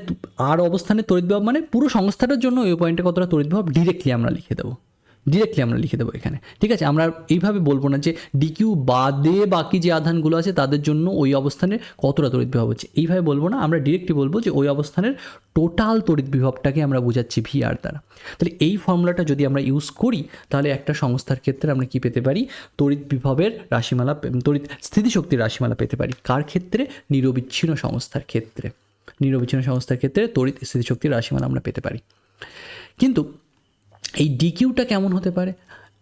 আর অবস্থানে তড়িৎ বিভব মানে পুরো সংস্থাটার জন্য ওই পয়েন্টে কতটা তড়িৎ বিভব ডিরেক্টলি আমরা লিখে দেবো এখানে। ঠিক আছে, আমরা এইভাবে বলবো না যে ডিকিউ বাদে বাকি যে আধানগুলো আছে তাদের জন্য ওই অবস্থানে কতটা তড়িৎ বিভব হচ্ছে, এইভাবে বলবো না, আমরা ডিরেক্টলি বলবো যে ওই অবস্থানের টোটাল তড়িৎ বিভবটাকে আমরা বোঝাচ্ছি ভিআর দ্বারা। তাহলে এই ফর্মুলাটা যদি আমরা ইউজ করি তাহলে একটা সংস্থার ক্ষেত্রে আমরা কি পেতে পারি? তড়িৎ বিভবের রাশিমালা, তড়িৎ স্থিতিশক্তির রাশিমালা পেতে পারি। কার ক্ষেত্রে? নিরবিচ্ছিন্ন সংস্থার ক্ষেত্রে। নিরবিচ্ছিন্ন সংস্থার ক্ষেত্রে তড়িৎ স্থিতিশক্তির রাশিমালা আমরা পেতে পারি। কিন্তু এই ডিকিউটা কেমন হতে পারে?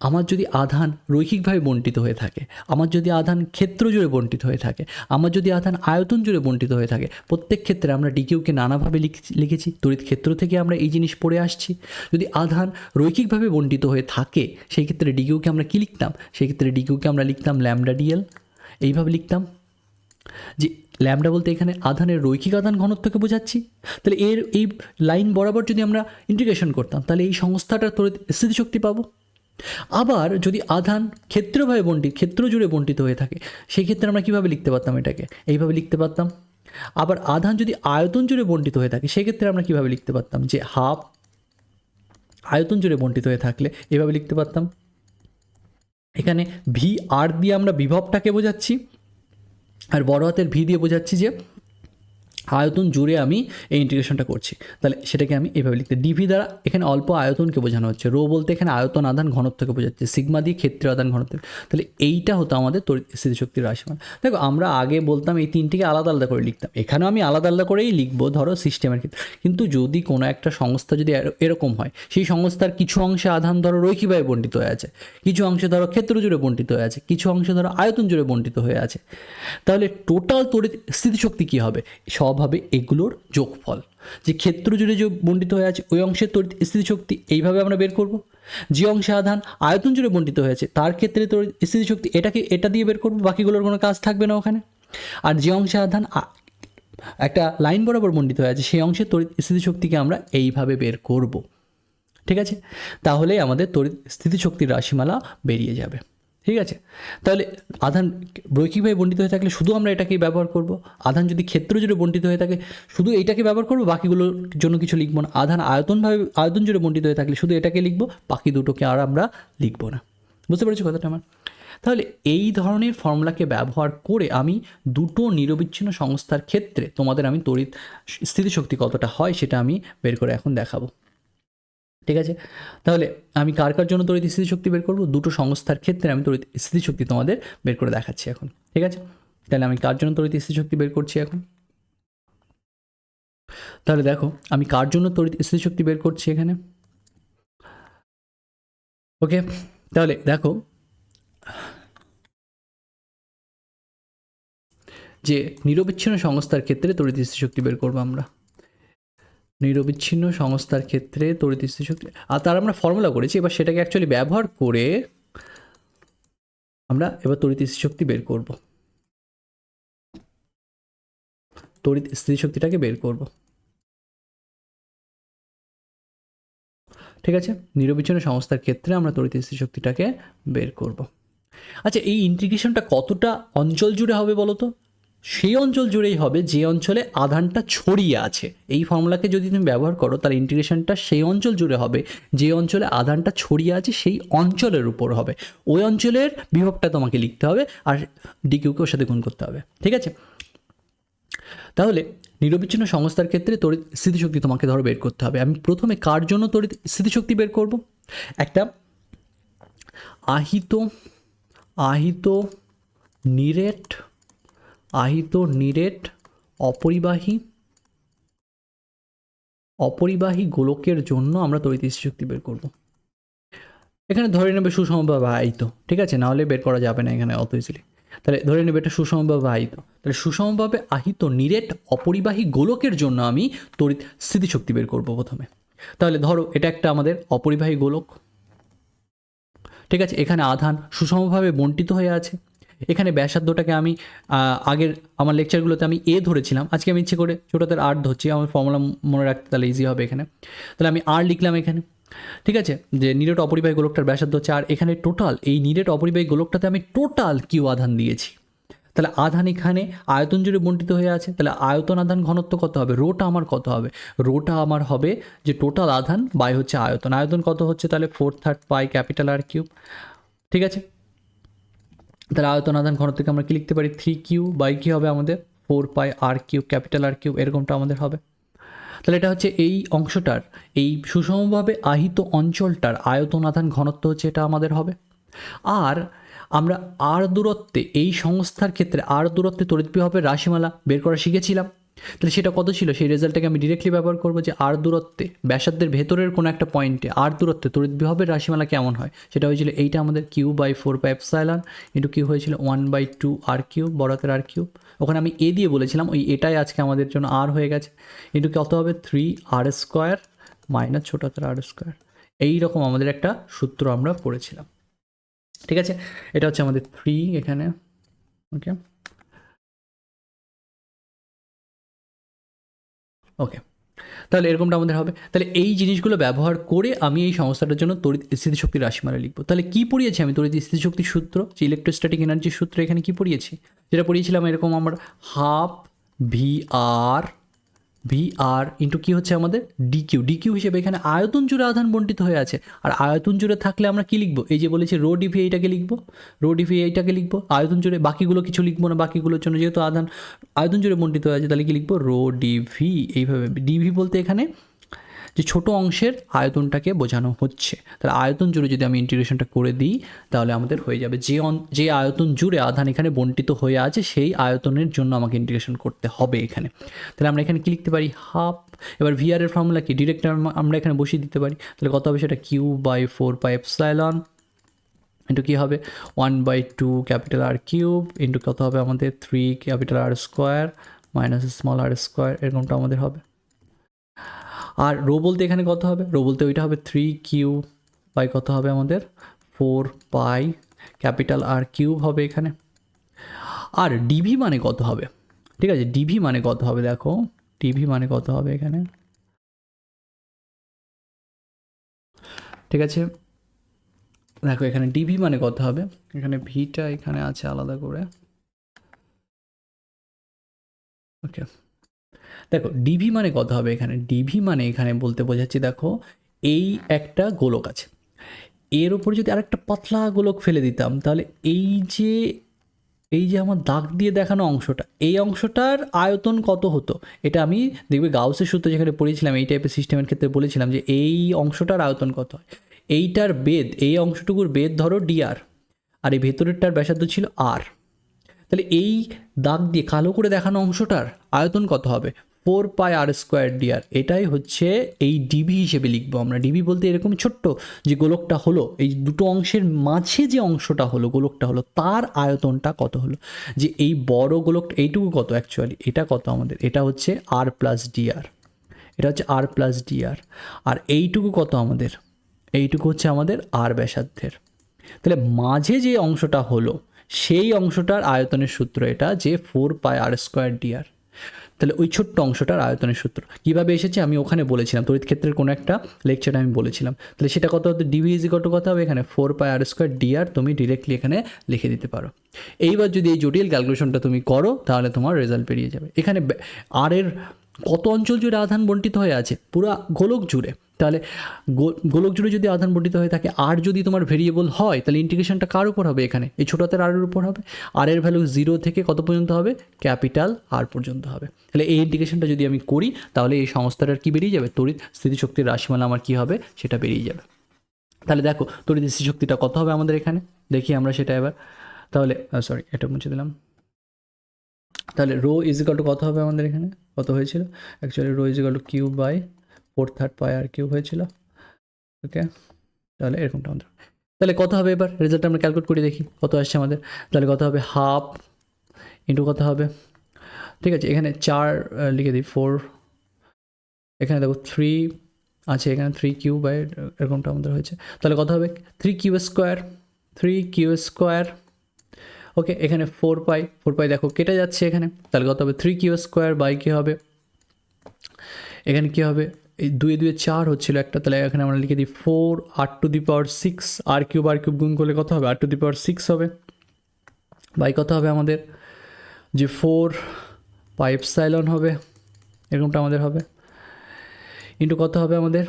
আমার যদি আধান রৈখিকভাবে বণ্টিত হয়ে থাকে, আমার যদি আধান ক্ষেত্র জুড়ে বণ্টিত হয়ে থাকে, আমার যদি আধান আয়তন জুড়ে বণ্টিত হয়ে থাকে, প্রত্যেক ক্ষেত্রে আমরা ডিকিউকে নানাভাবে লিখেছি, তড়িৎ ক্ষেত্র থেকে আমরা এই জিনিস পড়ে আসছি। যদি আধান রৈখিকভাবে বণ্টিত হয়ে থাকে সেই ক্ষেত্রে ডিকিউকে আমরা কী লিখতাম? সেই ক্ষেত্রে ডিকিউকে আমরা লিখতাম ল্যামডা ডিএল, এইভাবে লিখতাম। যে ল্যামডা বলতে এখানে আধানের রৈখিক আধান ঘনত্বকে বোঝাচ্ছি। তাহলে এই লাইন বরাবর যদি আমরা ইন্টিগ্রেশন করতাম তাহলে এই সংস্থাটার তড়িৎ স্থিতিশক্তি পাবো। আবার যদি আধান ক্ষেত্র জুড়ে বণ্টিত হয়ে থাকে সেই ক্ষেত্রে আমরা কীভাবে লিখতে পারতাম? এটাকে এইভাবে লিখতে পারতাম। আবার আধান যদি আয়তন জুড়ে বণ্টিত হয়ে থাকে সেক্ষেত্রে আমরা কীভাবে লিখতে পারতাম? যে হাফ আয়তন জুড়ে বণ্টিত হয়ে থাকলে এভাবে লিখতে পারতাম। এখানে ভি আর দিয়ে আমরা বিভবটাকে বোঝাচ্ছি, আর বড় হাতের ভি দিয়ে বোঝাচ্ছি যে আয়তন জুড়ে আমি এই ইন্টিগ্রেশনটা করছি। তাহলে সেটাকে আমি এভাবে লিখতে, ডিভি দ্বারা এখানে অল্প আয়তনকে বোঝানো হচ্ছে, রো বলতে এখানে আয়তন আধান ঘনত্বকে বোঝাচ্ছে, সিগমা দিয়ে ক্ষেত্রীয় আধান ঘনত্ব। তাহলে এইটা হতো আমাদের তড়িৎ স্থিতিশক্তির রাশিমালা। দেখো আমরা আগে বলতাম এই তিনটিকে আলাদা আলাদা করে লিখতাম, এখানেও আমি আলাদা আলাদা করেই লিখবো ধরো সিস্টেমের ক্ষেত্রে। কিন্তু যদি কোনো একটা সংস্থা যদি এরকম হয়, সেই সংস্থার কিছু অংশে আধান ধরো রৈখিকভাবে বণ্টিত হয়ে আছে, কিছু অংশে ধরো ক্ষেত্র জুড়ে বণ্টিত হয়ে আছে, কিছু অংশে ধরো আয়তন জুড়ে বণ্টিত হয়ে আছে, তাহলে টোটাল তড়িৎ স্থিতিশক্তি কী হবে? সব হবে এগুলোর যোগফল। যে ক্ষেত্র জুড়ে যে বণ্টিত হয়ে আছে ওই অংশের তড়িৎ স্থিতিশক্তি এইভাবে আমরা বের করব। যে অংশে আধান আয়তন জুড়ে বণ্টিত হয়েছে তার ক্ষেত্রে তড়িৎ স্থিতিশক্তি এটা দিয়ে বের করব, বাকিগুলোর কোনো কাজ থাকবে না ওখানে। আর যে অংশে আধান একটা লাইন বরাবর বণ্টিত হয়ে আছে সেই অংশের তড়িৎ স্থিতিশক্তিকে আমরা এইভাবে বের করব। ঠিক আছে, তাহলে আমাদের তড়িৎ স্থিতিশক্তির রাশিমালা বেরিয়ে যাবে। ঠিক আছে, তাহলে আধান রৈখিকভাবে বণ্টিত হয়ে থাকলে শুধু আমরা এটাকেই ব্যবহার করব। আধান যদি ক্ষেত্র জুড়ে বণ্টিত হয়ে থাকে শুধু এইটাকে ব্যবহার করব, বাকিগুলোর জন্য কিছু লিখবো না। আধান আয়তন জুড়ে বণ্টিত হয়ে থাকলে শুধু এটাকে লিখবো, বাকি দুটোকে আর আমরা লিখবো না। বুঝতে পেরেছো কথাটা আমার? তাহলে এই ধরনের ফর্মুলাকে ব্যবহার করে আমি দুটো নিরবিচ্ছিন্ন সংস্থার ক্ষেত্রে তোমাদের আমি তড়িৎ স্থিতিশক্তি কতটা হয় সেটা আমি বের করে এখন দেখাবো। ঠিক আছে, তাহলে আমি কার কার জন্য তড়িৎ স্থিতিশক্তি বের করব? দুটো সংস্থার ক্ষেত্রে আমি তড়িৎ স্থিতিশক্তি তোমাদের বের করে দেখাচ্ছি এখন। ঠিক আছে, তাহলে আমি কার জন্য তড়িৎ স্থিতিশক্তি বের করছি এখন? তাহলে দেখো আমি কার জন্য তড়িৎ স্থিতিশক্তি বের করছি এখানে। ওকে, তাহলে দেখো যে নিরবিচ্ছিন্ন সংস্থার ক্ষেত্রে তড়িৎ স্থিতিশক্তি বের করবো আমরা। নিরবিচ্ছিন্ন সংস্থার ক্ষেত্রে তড়িৎ স্থিতিশক্তি, আর তার আমরা ফর্মুলা করেছি, এবার সেটাকে অ্যাকচুয়ালি ব্যবহার করে আমরা এবার তড়িৎ স্থিতিশক্তি বের করব, তড়িৎ স্থিতিশক্তিটাকে বের করব। ঠিক আছে, নিরবিচ্ছিন্ন সংস্থার ক্ষেত্রে আমরা তড়িৎ স্থিতিশক্তিটাকে বের করব। আচ্ছা, এই ইন্টিগ্রেশনটা কতটা অঞ্চল জুড়ে হবে বলো তো? সেই অঞ্চল জুড়েই হবে যে অঞ্চলে আধানটা ছড়িয়ে আছে। এই ফর্মুলাকে যদি তুমি ব্যবহার করো তাহলে ইন্টিগ্রেশনটা সেই অঞ্চল জুড়ে হবে যে অঞ্চলে আধানটা ছড়িয়ে আছে, সেই অঞ্চলের উপর হবে। ওই অঞ্চলের বিভবটা তোমাকে লিখতে হবে আর ডিকিউকে ওর সাথে গুণ করতে হবে। ঠিক আছে, তাহলে নিরবিচ্ছিন্ন সংস্থার ক্ষেত্রে তড়িৎ স্থিতিশক্তি তোমাকে ধরো বের করতে হবে। আমি প্রথমে কার জন্য তড়িৎ স্থিতিশক্তি বের করব? একটা আহিত নিরেট অপরিবাহী গোলকের জন্য আমরা তড়িৎ স্থিতিশক্তি বের করব। এখানে ধরে নেবে সুষমভাবে আহিত। ঠিক আছে, নাহলে বের করা যাবে না এখানে অত ইজিলি। তাহলে ধরে নেবে এটা সুষমভাবে আহিত। তাহলে সুষমভাবে আহিত নিরেট অপরিবাহী গোলকের জন্য আমি তড়িৎ স্থিতিশক্তি বের করব প্রথমে। তাহলে ধরো এটা একটা আমাদের অপরিবাহী গোলক। ঠিক আছে, এখানে আধান সুষমভাবে বণ্টিত হয়ে আছে। এখানে ব্যাসার্ধটাকে আমি আগের আমার লেকচারগুলোতে আমি এ ধরেছিলাম, আজকে আমি ইচ্ছে করে ছোটোদের আর ধরছি, আমার ফর্মুলা মনে রাখতে তাহলে ইজি হবে এখানে। তাহলে আমি আর লিখলাম এখানে, ঠিক আছে, যে নিরেট অপরিবাহী গোলকটার ব্যাসার্ধ হচ্ছে আর। এখানে টোটাল এই নিরেট অপরিবাহী গোলকটাতে আমি টোটাল কিউ আধান দিয়েছি। তাহলে আধান এখানে আয়তন জুড়ে বণ্টিত হয়ে আছে, তাহলে আয়তন আধান ঘনত্ব কত হবে, রোটা আমার কত হবে, রোটা আমার হবে যে টোটাল আধান বাই হচ্ছে আয়তন। আয়তন কত হচ্ছে তাহলে 4/3 পাই ক্যাপিটাল আর কিউব, ঠিক আছে। তাহলে আয়তন আধান ঘনত্বকে আমরা কি লিখতে পারি, 3Q বাই কি হবে আমাদের 4 পাই আর কিউব ক্যাপিটাল আর কিউব, এরকমটা আমাদের হবে। তাহলে এটা হচ্ছে এই অংশটার, এই সুষমভাবে আহিত অঞ্চলটার আয়তন আধান ঘনত্ব হচ্ছে এটা আমাদের হবে। আর আমরা আর দূরত্বে এই সংস্থার ক্ষেত্রে আর দূরত্বে তড়িৎ বিভবের রাশিমালা বের করা শিখেছিলাম। তাহলে সেটা কত ছিল, সেই রেজাল্টটাকে আমি ডিরেক্টলি ব্যবহার করবো যে আর দূরত্বে ব্যাসার্ধের ভেতরের কোনো একটা পয়েন্টে আর দূরত্বে তড়িৎ বিভবের রাশিমালা কেমন হয়, সেটা হয়েছিল এইটা আমাদের Q/4πε ইন্টু কিউ হয়েছিল 1/2 আর কিউব, বড়াতের আর কিউব। ওখানে আমি এ দিয়ে বলেছিলাম, ওই এটাই আজকে আমাদের জন্য আর হয়ে গেছে, ইন্টু কত হবে 3r² মাইনাস ছোটাতের r²। এইরকম আমাদের একটা সূত্র আমরা পড়েছিলাম, ঠিক আছে। এটা হচ্ছে আমাদের 3 এখানে, ওকে ওকে। তাহলে এরকমটা আমাদের হবে। তাহলে এই জিনিসগুলো ব্যবহার করে আমি এই সংস্থাটার জন্য তড়িৎ স্থিতিশক্তির রাশিমালা লিখবো। তাহলে কি পড়িয়েছি আমি, তড়িৎ স্থিতিশক্তির সূত্র, যে ইলেকট্রোস্ট্যাটিক এনার্জির সূত্র এখানে কি পড়িয়েছি, যেটা পড়িয়েছিলাম এরকম আমরা হাফ ভি আর ইন্টু কী হচ্ছে আমাদের ডিকিউ হিসেবে এখানে আয়তন জুড়ে আধান বণ্টিত হয়ে আছে। আর আয়তন জুড়ে থাকলে আমরা কি লিখবো, এই যে বলেছি রো ডিভি এইটাকে লিখবো, রো ডিভি এইটাকে লিখবো আয়তন জুড়ে, বাকিগুলো কিছু লিখবো না, বাকিগুলোর জন্য যেহেতু আধান আয়তন জুড়ে বণ্টিত হয়ে আছে তাহলে কি লিখবো রো ডিভি। এইভাবে ডিভি বলতে এখানে যে ছোট অংশের আয়তনটাকে বোঝানো হচ্ছে। তাহলে আয়তন জুড়ে যদি আমি ইন্টিগ্রেশনটা করে দিই তাহলে আমাদের হয়ে যাবে যে আয়তন জুড়ে আধান এখানে বণ্টিত হয়ে আছে সেই আয়তনের জন্য আমাকে ইন্টিগ্রেশন করতে হবে এখানে। তাহলে আমরা এখানে কি লিখতে পারি হাফ, এবার ভিআর এর ফর্মুলা কি ডিরেক্ট আমরা এখানে বসিয়ে দিতে পারি। তাহলে কত হবে সেটা Q/4πε ইন্টু কী হবে 1/2 ক্যাপিটাল আর কিউব ইন্টু কত হবে আমাদের 3 capital R square minus small R square, এরকমটা আমাদের হবে। আর রো বলতে এখানে কত হবে, রো বলতে ওইটা হবে 3Q বাই কত হবে আমাদের 4 পাই ক্যাপিটাল আর কিউব হবে এখানে। আর ডিভি মানে কত হবে, ঠিক আছে, ডিভি মানে কত হবে, দেখো ডিভি মানে কত হবে এখানে, ঠিক আছে। দেখো এখানে ডিভি মানে কত হবে, এখানে ভিটা এখানে আছে আলাদা করে, ওকে। দেখো ডিভি মানে কত হবে এখানে, ডিভি মানে এখানে বলতে বোঝাচ্ছি দেখো এই একটা গোলক আছে, এর উপর যদি আরেকটা পাতলা গোলক ফেলে দিতাম তাহলে এই যে আমার দাগ দিয়ে দেখানো অংশটা, এই অংশটার আয়তন কত হতো, এটা আমি দেখবে গাউসের সূত্র যেখানে পড়েছিলাম এই টাইপের সিস্টেমের ক্ষেত্রে বলেছিলাম যে এই অংশটার আয়তন কত হয়, এইটার বেদ, এই অংশটুকুর বেদ ধরো ডিআর, আর এই ভেতরেরটার ব্যাসার্ধ ছিল আর। তাহলে এই দাগ দিয়ে কালো করে দেখানো অংশটার আয়তন কত হবে 4 পাই r² dr, এটাই হচ্ছে এই ডিবি হিসেবে লিখবো আমরা। ডিবি বলতে এরকম ছোট্ট যে গোলকটা হলো, এই দুটো অংশের মাঝে যে অংশটা হলো গোলকটা হলো তার আয়তনটা কত হলো, যে এই বড় গোলকটা এইটুকু কত অ্যাকচুয়ালি এটা কত আমাদের, এটা হচ্ছে r+dr, এটা হচ্ছে r+dr। আর এইটুকু কত আমাদের, এইটুকু হচ্ছে আমাদের আর ব্যাসার্ধের। তাহলে মাঝে যে অংশটা হলো সেই অংশটার আয়তনের সূত্র এটা, যে 4 পাই r² dr। তাহলে ওই ছোট্ট অংশটার আয়তনের সূত্র কীভাবে এসেছে আমি ওখানে বলেছিলাম, তড়িৎ ক্ষেত্রের কোনো একটা লেকচারে আমি বলেছিলাম। তাহলে সেটা কত হতো, ডিভি ইজ ইকুয়াল টু কত হবে এখানে 4 পাই r² dr, তুমি ডিরেক্টলি এখানে লিখে দিতে পারো। এইবার যদি এই জটিল ক্যালকুলেশনটা তুমি করো তাহলে তোমার রেজাল্ট বেরিয়ে যাবে। এখানে আর এর কত অঞ্চল জুড়ে আধান বণ্টিত হয়ে আছে, পুরো গোলক জুড়ে। তাহলে গোলক জুড়ে যদি আধান বণ্টিত হয়ে থাকে আর যদি তোমার ভেরিয়েবল হয় তাহলে ইন্টিগ্রেশনটা কার উপর হবে, এখানে এই ছোটাতের আর এর উপর হবে। আর এর ভ্যালু 0 থেকে কত পর্যন্ত হবে, ক্যাপিটাল আর পর্যন্ত হবে। তাহলে এই ইন্টিগ্রেশনটা যদি আমি করি তাহলে এই সংস্থাটার কি বেরিয়ে যাবে, তড়িৎ স্থিতিশক্তির রাশিমালা আমার কি হবে সেটা বেরিয়ে যাবে। তাহলে দেখো তড়িৎ স্থিতিশক্তিটা কত হবে আমাদের এখানে, দেখি আমরা সেটা এবার। তাহলে সরি এটা মুছে দিলাম। তাহলে রো ইজ ইকুয়াল টু কত হবে আমাদের এখানে, কত হয়েছিল actually rho is equal to Q by 4/3 pi আর কিউব হয়েছিল, ওকে। তাহলে এরকমটা আমাদের, তাহলে কত হবে এবার রেজাল্ট আমরা ক্যালকুলেট করে দেখি কত আসছে আমাদের। তাহলে কত হবে হাফ ইন্টু কত হবে, ঠিক আছে এখানে 4 লিখে দিই 4, এখানে দেখো 3 আছে, এখানে 3Q বাই এরকমটা আমাদের হয়েছে। তাহলে কত হবে 3Q² 3q²। ওকে, এখানে 4 পাই দেখো কেটে যাচ্ছে এখানে, তাহলে কত হবে 3q² বাই কী হবে, এখানে কী হবে, এই 2 এ 2 4 হচ্ছিল একটা, তাহলে এখানে আমরা লিখে দিই 4r⁶, r³ গুণ করলে কত হবে, r⁶ হবে, বাই কত হবে আমাদের যে 4πε হবে, এরকমটা আমাদের হবে, ইন্টু কত হবে আমাদের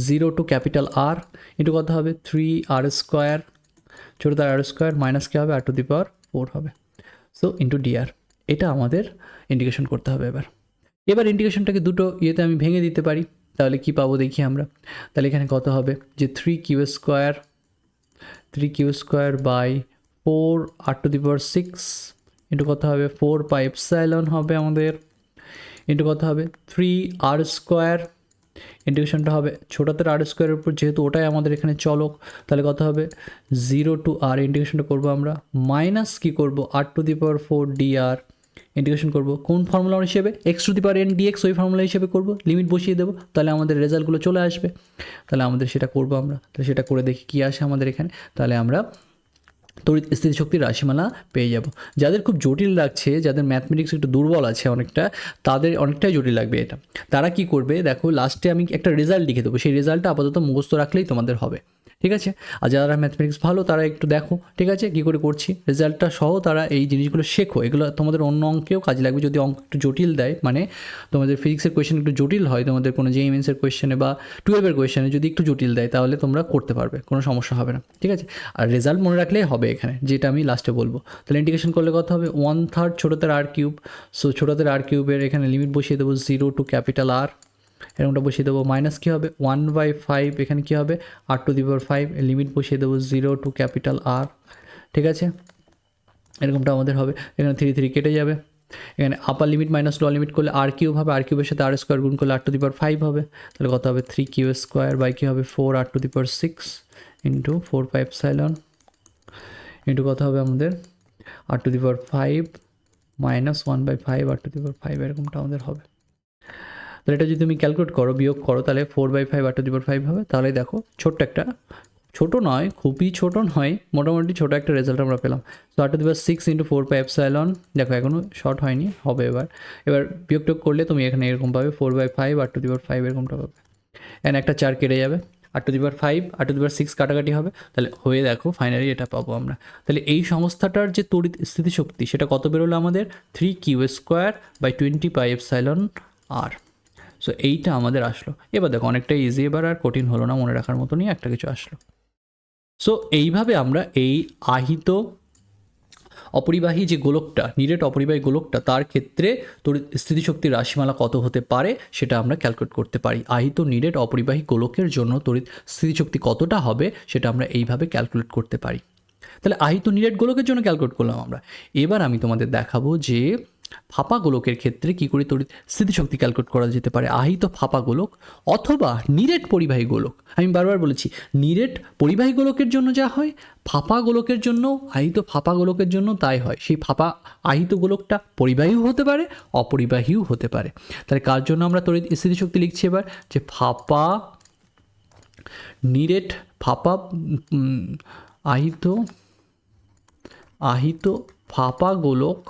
0 টু ক্যাপিটাল R, ইন্টু কত হবে 3r², ছোটো তার r² মাইনাস কী হবে r⁴ হবে, সো ইন্টু dr। এটা আমাদের ইন্টিগ্রেশন করতে হবে। এবার ইন্টিগ্রেশনটাকে দুটো ইয়েতে আমি ভেঙে দিতে পারি, তাহলে কি পাবো দেখি আমরা, তাহলে এখানে কত হবে যে 3q² বাই 4r⁶, ইন্টু কত হবে 4πε হবে আমাদের, ইন্টু কত হবে 3r², ইন্টিগ্রেশনটা হবে ছোটাতে r² উপর, যেহেতু ওটাই আমাদের এখানে চলক, তাহলে কত হবে 0 টু r, ইন্টিগ্রেশনটা করবো আমরা, মাইনাস কী করবো r⁴ dr, ইন্টিগ্রেশন করবো কোন ফর্মুলা হিসেবে, x⁴n dx, ওই ফর্মুলা হিসেবে করবো, লিমিট বসিয়ে দেবো, তাহলে আমাদের রেজাল্টগুলো চলে আসবে, তাহলে আমাদের সেটা করবো আমরা, তাহলে সেটা করে দেখি কী আসে আমাদের এখানে, তাহলে আমরা তড়িৎ স্থিতিশক্তির রাশিমালা পেয়ে যাব। যাদের খুব জটিল লাগছে, যাদের ম্যাথমেটিক্স একটু দুর্বল আছে অনেকটা, তাদের অনেকটাই জটিল লাগবে এটা, তারা কি করবে দেখো, লাস্টে আমি একটা রেজাল্ট লিখে দেবো, সেই রেজাল্টটা আপাতত মুখস্থ রাখলেই তোমাদের হবে, ঠিক আছে। আর যারা ম্যাথমেটিক্স ভালো তারা একটু দেখো, ঠিক আছে, কী করে করছি, রেজাল্টটা সহ তারা এই জিনিসগুলো শেখো, এগুলো তোমাদের অন্য অঙ্কেও কাজে লাগবে, যদি অঙ্ক একটু জটিল দেয়, মানে তোমাদের ফিজিক্সের কোয়েশ্চেন একটু জটিল হয়, তোমাদের কোনো JEE মেন্সের কোয়েশ্চেনে বা 12-এর কোয়েশ্চেনে যদি একটু জটিল দেয়, তাহলে তোমরা করতে পারবে, কোনো সমস্যা হবে না, ঠিক আছে। আর রেজাল্ট মনে রাখলেই হবে এখানে, যেটা আমি লাস্টে বলবো। তাহলে ইন্টিগ্রেশন করলে কত হবে 1/3 ছোটোতে r³, সো ছোটোতে r³ এখানে লিমিট বসিয়ে দেবো 0 টু ক্যাপিটাল R, এরকমটা বসিয়ে দেবো, মাইনাস কী হবে 1/5, এখানে কী হবে r⁵, লিমিট বসিয়ে দেবো 0 টু ক্যাপিটাল R, ঠিক আছে, এরকমটা আমাদের হবে, এখানে 3 কেটে যাবে, এখানে আপার লিমিট মাইনাস লোয়ার লিমিট করলে r³ হবে, r³ সাথে r² গুণ করলে r⁵ হবে, তাহলে কত হবে 3q² বাই কী হবে 4r⁶ ইন্টু 4πε, ইন্টু কত হবে আমাদের r⁵ মাইনাস 1/5 r⁵, এরকমটা আমাদের হবে। তাহলে এটা যদি তুমি ক্যালকুলেট করো, বিয়োগ করো, তাহলে 4/5 r⁵ হবে, তাহলে দেখো ছোট্ট একটা, ছোটো নয়, খুবই ছোটো নয়, মোটামুটি ছোটো একটা রেজাল্ট আমরা পেলাম। তো r⁶ ইন্টু 4πε, দেখো এখনও শর্ট হয়নি, হবে এবার বিয়োগ টোগ করলে তুমি এখানে এরকম পাবে 4/5 r⁵, এরকমটা পাবে, এখানে একটা 4 কেটে যাবে, r⁵ r⁶ কাটাকাটি হবে, তাহলে হয়ে দেখো ফাইনালি এটা পাবো আমরা। তাহলে এই সংস্থাটার যে তড়িৎ স্থিতিশক্তি সেটা কত বেরোলো আমাদের 3q² বাই 20πε r, সো এইটা আমাদের আসলো। এবার দেখো অনেকটা ইজি, এবার আর কঠিন হলো না, মনে রাখার মতনই একটা কিছু আসলো। সো এইভাবে আমরা এই আহিত অপরিবাহী যে গোলকটা, নিরেট অপরিবাহী গোলকটা, তার ক্ষেত্রে তড়িৎ স্থিতিশক্তির রাশিমালা কত হতে পারে সেটা আমরা ক্যালকুলেট করতে পারি। আহিত নিরেট অপরিবাহী গোলকের জন্য তড়িৎ স্থিতিশক্তি কতটা হবে সেটা আমরা এইভাবে ক্যালকুলেট করতে পারি। তাহলে আহিত নিরেট গোলকের জন্য ক্যালকুলেট করলাম আমরা। এবার আমি তোমাদের দেখাবো যে ফাঁপা গোলকের ক্ষেত্রে কী করে তড়িৎ স্থিতিশক্তি ক্যালকুলেট করা যেতে পারে। আহিত ফাঁপা গোলক অথবা নিরেট পরিবাহী গোলক, আমি বারবার বলেছি নিরেট পরিবাহী গোলকের জন্য যা হয়, ফাঁপা গোলকের জন্য, আহিত ফাঁপা গোলকের জন্য তাই হয়। সেই ফাঁপা আহিত গোলকটা পরিবাহীও হতে পারে, অপরিবাহীও হতে পারে। তাহলে কার জন্য আমরা তড়িৎ স্থিতিশক্তি লিখছি এবার, যে ফাঁপা নিরেট ফাঁপা আহিত ফাঁপা গোলক,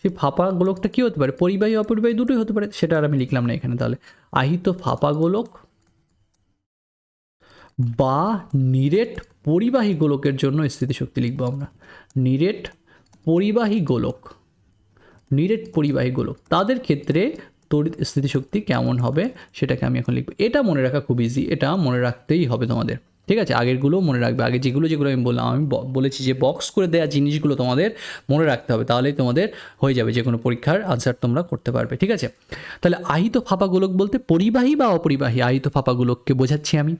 সেই ফাঁপা গোলকটা কী হতে পারে, পরিবাহী অপরিবাহী দুটোই হতে পারে, সেটা আর আমি লিখলাম না এখানে। তাহলে আহিত ফাঁপা গোলক বা নিরেট পরিবাহী গোলকের জন্য স্থিতিশক্তি লিখবো আমরা। নিরেট পরিবাহী গোলক তাদের ক্ষেত্রে তড়িৎ স্থিতিশক্তি কেমন হবে সেটাকে আমি এখন লিখবো। এটা মনে রাখা খুব ইজি, এটা মনে রাখতেই হবে তোমাদের, ঠিক আছে। আগেরগুলোও মনে রাখবে, আগে যেগুলো আমি বললাম, আমি বলেছি যে বক্স করে দেওয়া জিনিসগুলো তোমাদের মনে রাখতে হবে, তাহলেই তোমাদের হয়ে যাবে, যে কোনো পরীক্ষার আনসার তোমরা করতে পারবে, ঠিক আছে। তাহলে আহিত ফাঁপা গোলক বলতে পরিবাহী বা অপরিবাহী আহিত ফাঁপা গোলককে বোঝাচ্ছি আমি,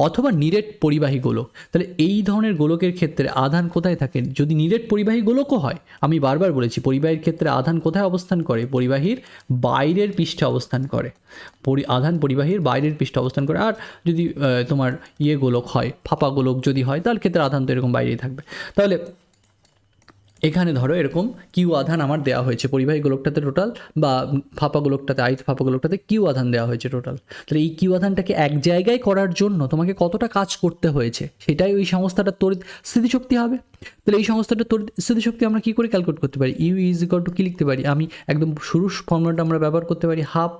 অথবা নিরেট পরিবাহী গোলক। তাহলে এই ধরনের গোলকের ক্ষেত্রে আধান কোথায় থাকে, যদি নিরেট পরিবাহী গোলকও হয়, আমি বারবার বলেছি পরিবাহীর ক্ষেত্রে আধান কোথায় অবস্থান করে, পরিবাহীর বাইরের পৃষ্ঠে অবস্থান করে, আধান পরিবাহীর বাইরের পৃষ্ঠে অবস্থান করে। আর যদি তোমার গোলক হয়, ফাঁপা গোলক যদি হয়, তার ক্ষেত্রে আধান তো এরকম বাইরেই থাকবে। তাহলে এখানে ধরো এরকম কিউ আধান আমার দেওয়া হয়েছে পরিবাহী গোলকটাতে টোটাল, বা ফাঁপা গোলকটাতে আয়ত ফাঁপা গোলকটাতে কিউ আধান দেওয়া হয়েছে টোটাল। তাহলে এই কিউ আধানটাকে এক জায়গায় করার জন্য তোমাকে কতটা কাজ করতে হয়েছে সেটাই ওই সংস্থাটার তড়িৎ স্থিতিশক্তি হবে। তাহলে এই সংস্থাটার তড়িৎ স্থিতিশক্তি আমরা কী করে ক্যালকুলেট করতে পারি? ইউ ইজ ইকুয়াল টু কী লিখতে পারি? আমি একদম শুরুর ফর্মুলাটা আমরা ব্যবহার করতে পারি half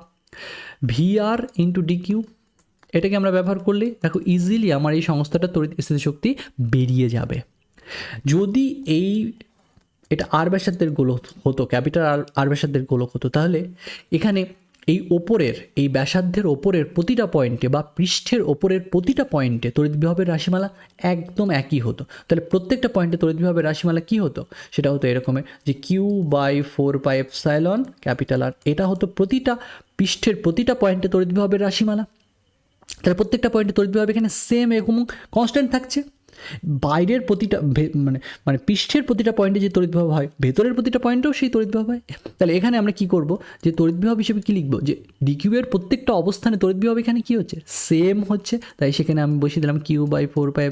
VR into D Q. এটাকে আমরা ব্যবহার করলে দেখো ইজিলি আমার এই সংস্থাটার তড়িৎ স্থিতিশক্তি বেরিয়ে যাবে। যদি এটা আর ব্যাসার্ধের গোলক হতো, ক্যাপিটাল আর ব্যাসার্ধের গোলক হতো, তাহলে এখানে এই ব্যাসার্ধের ওপরের প্রতিটা পয়েন্টে বা পৃষ্ঠের ওপরের প্রতিটা পয়েন্টে তড়িৎ বিভবের রাশিমালা একদম একই হতো। তাহলে প্রত্যেকটা পয়েন্টে তড়িৎ বিভবের রাশিমালা কী হতো? সেটা হতো এরকমের যে Q/4πε ক্যাপিটাল আর। এটা হতো প্রতিটা পৃষ্ঠের প্রতিটা পয়েন্টে তড়িৎ বিভবের রাশিমালা। তাহলে প্রত্যেকটা পয়েন্টে তড়িৎ বিভব এখানে সেম এরকম কনস্ট্যান্ট থাকছে। বাইরের প্রতিটা মানে পৃষ্ঠের প্রতিটা পয়েন্টে যে তড়িৎ বিভব হয়, ভেতরের প্রতিটা পয়েন্টেও সেই তড়িৎ বিভব হয়। তাহলে এখানে আমরা কি করব, যে তড়িৎ বিভব হিসেবে কি লিখব, যে ডিকিউ এর প্রত্যেকটা অবস্থানে তড়িৎ বিভব এখানে কি হচ্ছে? সেম হচ্ছে। তাই সেখানে আমি বসিয়ে দিলাম Q/4πε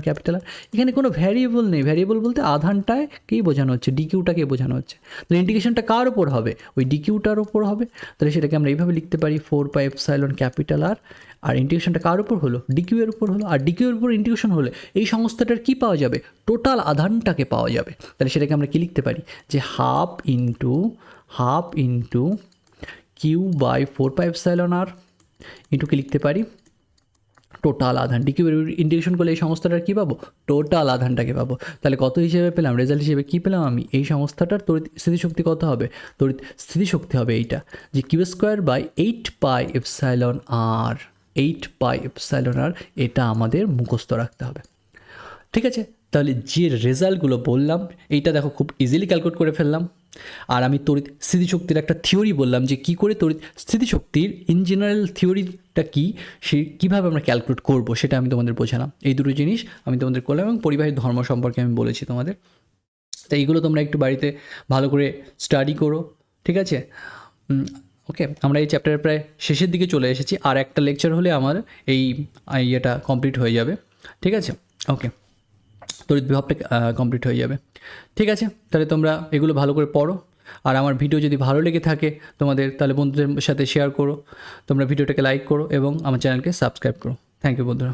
ক্যাপিটাল আর। এখানে কোনো ভ্যারিয়েবল নেই, ভ্যারিয়েবল বলতে আধানটাকেই বোঝানো হচ্ছে, ডিকিউটাকে বোঝানো হচ্ছে। তাহলে ইন্টিগ্রেশনটা কার ওপর হবে? ওই ডিকিউটার ওপর হবে। তাহলে সেটাকে আমরা এইভাবে লিখতে পারি 4πε ক্যাপিটাল আর। আর ইন্টিগ্রেশনটা কার উপর হলো? ডিকিউ এর উপর হলো। আর ডিকিউ এর উপর ইন্টিগ্রেশন হলে এই সংস্থাটার কি পাওয়া যাবে? টোটাল আধানটাকে পাওয়া যাবে। তাহলে সেটাকে আমরা কি লিখতে পারি, যে হাফ ইন্টু Q/4πε আর ইন্টু কি লিখতে পারি, টোটাল আধান। ডিকিউ এর ইন্টিগ্রেশন করলে এই সংস্থাটার কী পাবো? টোটাল আধানটাকে পাবো। তাহলে কত হিসেবে পেলাম? রেজাল্ট হিসেবে কী পেলাম আমি? এই সংস্থাটার তড়িৎ স্থিতিশক্তি কত হবে? তড়িৎ স্থিতিশক্তি হবে এইটা, যে Q²/8πε আর। 8πε আর, এটা আমাদের মুখস্থ রাখতে হবে। ঠিক আছে, তাহলে যে রেজাল্টগুলো বললাম এইটা দেখো খুব ইজিলি ক্যালকুলেট করে ফেললাম। আর আমি তড়িৎ স্থিতিশক্তির একটা থিওরি বললাম, যে কী করে তড়িৎ স্থিতিশক্তির ইন জেনারেল থিওরিটা কী, সে কীভাবে আমরা ক্যালকুলেট করব সেটা আমি তোমাদের বোঝালাম। এই দুটো জিনিস আমি তোমাদের করলাম, এবং পরিবাহী ধর্ম সম্পর্কে আমি বলেছি তোমাদের। তো এইগুলো তোমরা একটু বাড়িতে ভালো করে স্টাডি করো, ঠিক আছে? ওকে, আমরা এই চ্যাপ্টারের প্রায় শেষের দিকে চলে এসেছি। আর একটা লেকচার হলে আমার এই ইয়েটা কমপ্লিট হয়ে যাবে, ঠিক আছে? ওকে, তড়িৎ বিভবটা কমপ্লিট হয়ে যাবে। ঠিক আছে, তাহলে তোমরা এগুলো ভালো করে পড়ো। আর আমার ভিডিও যদি ভালো লেগে থাকে তোমাদের, তাহলে বন্ধুদের সাথে শেয়ার করো, তোমরা ভিডিওটাকে লাইক করো এবং আমার চ্যানেলকে সাবস্ক্রাইব করো। থ্যাংক ইউ বন্ধুরা।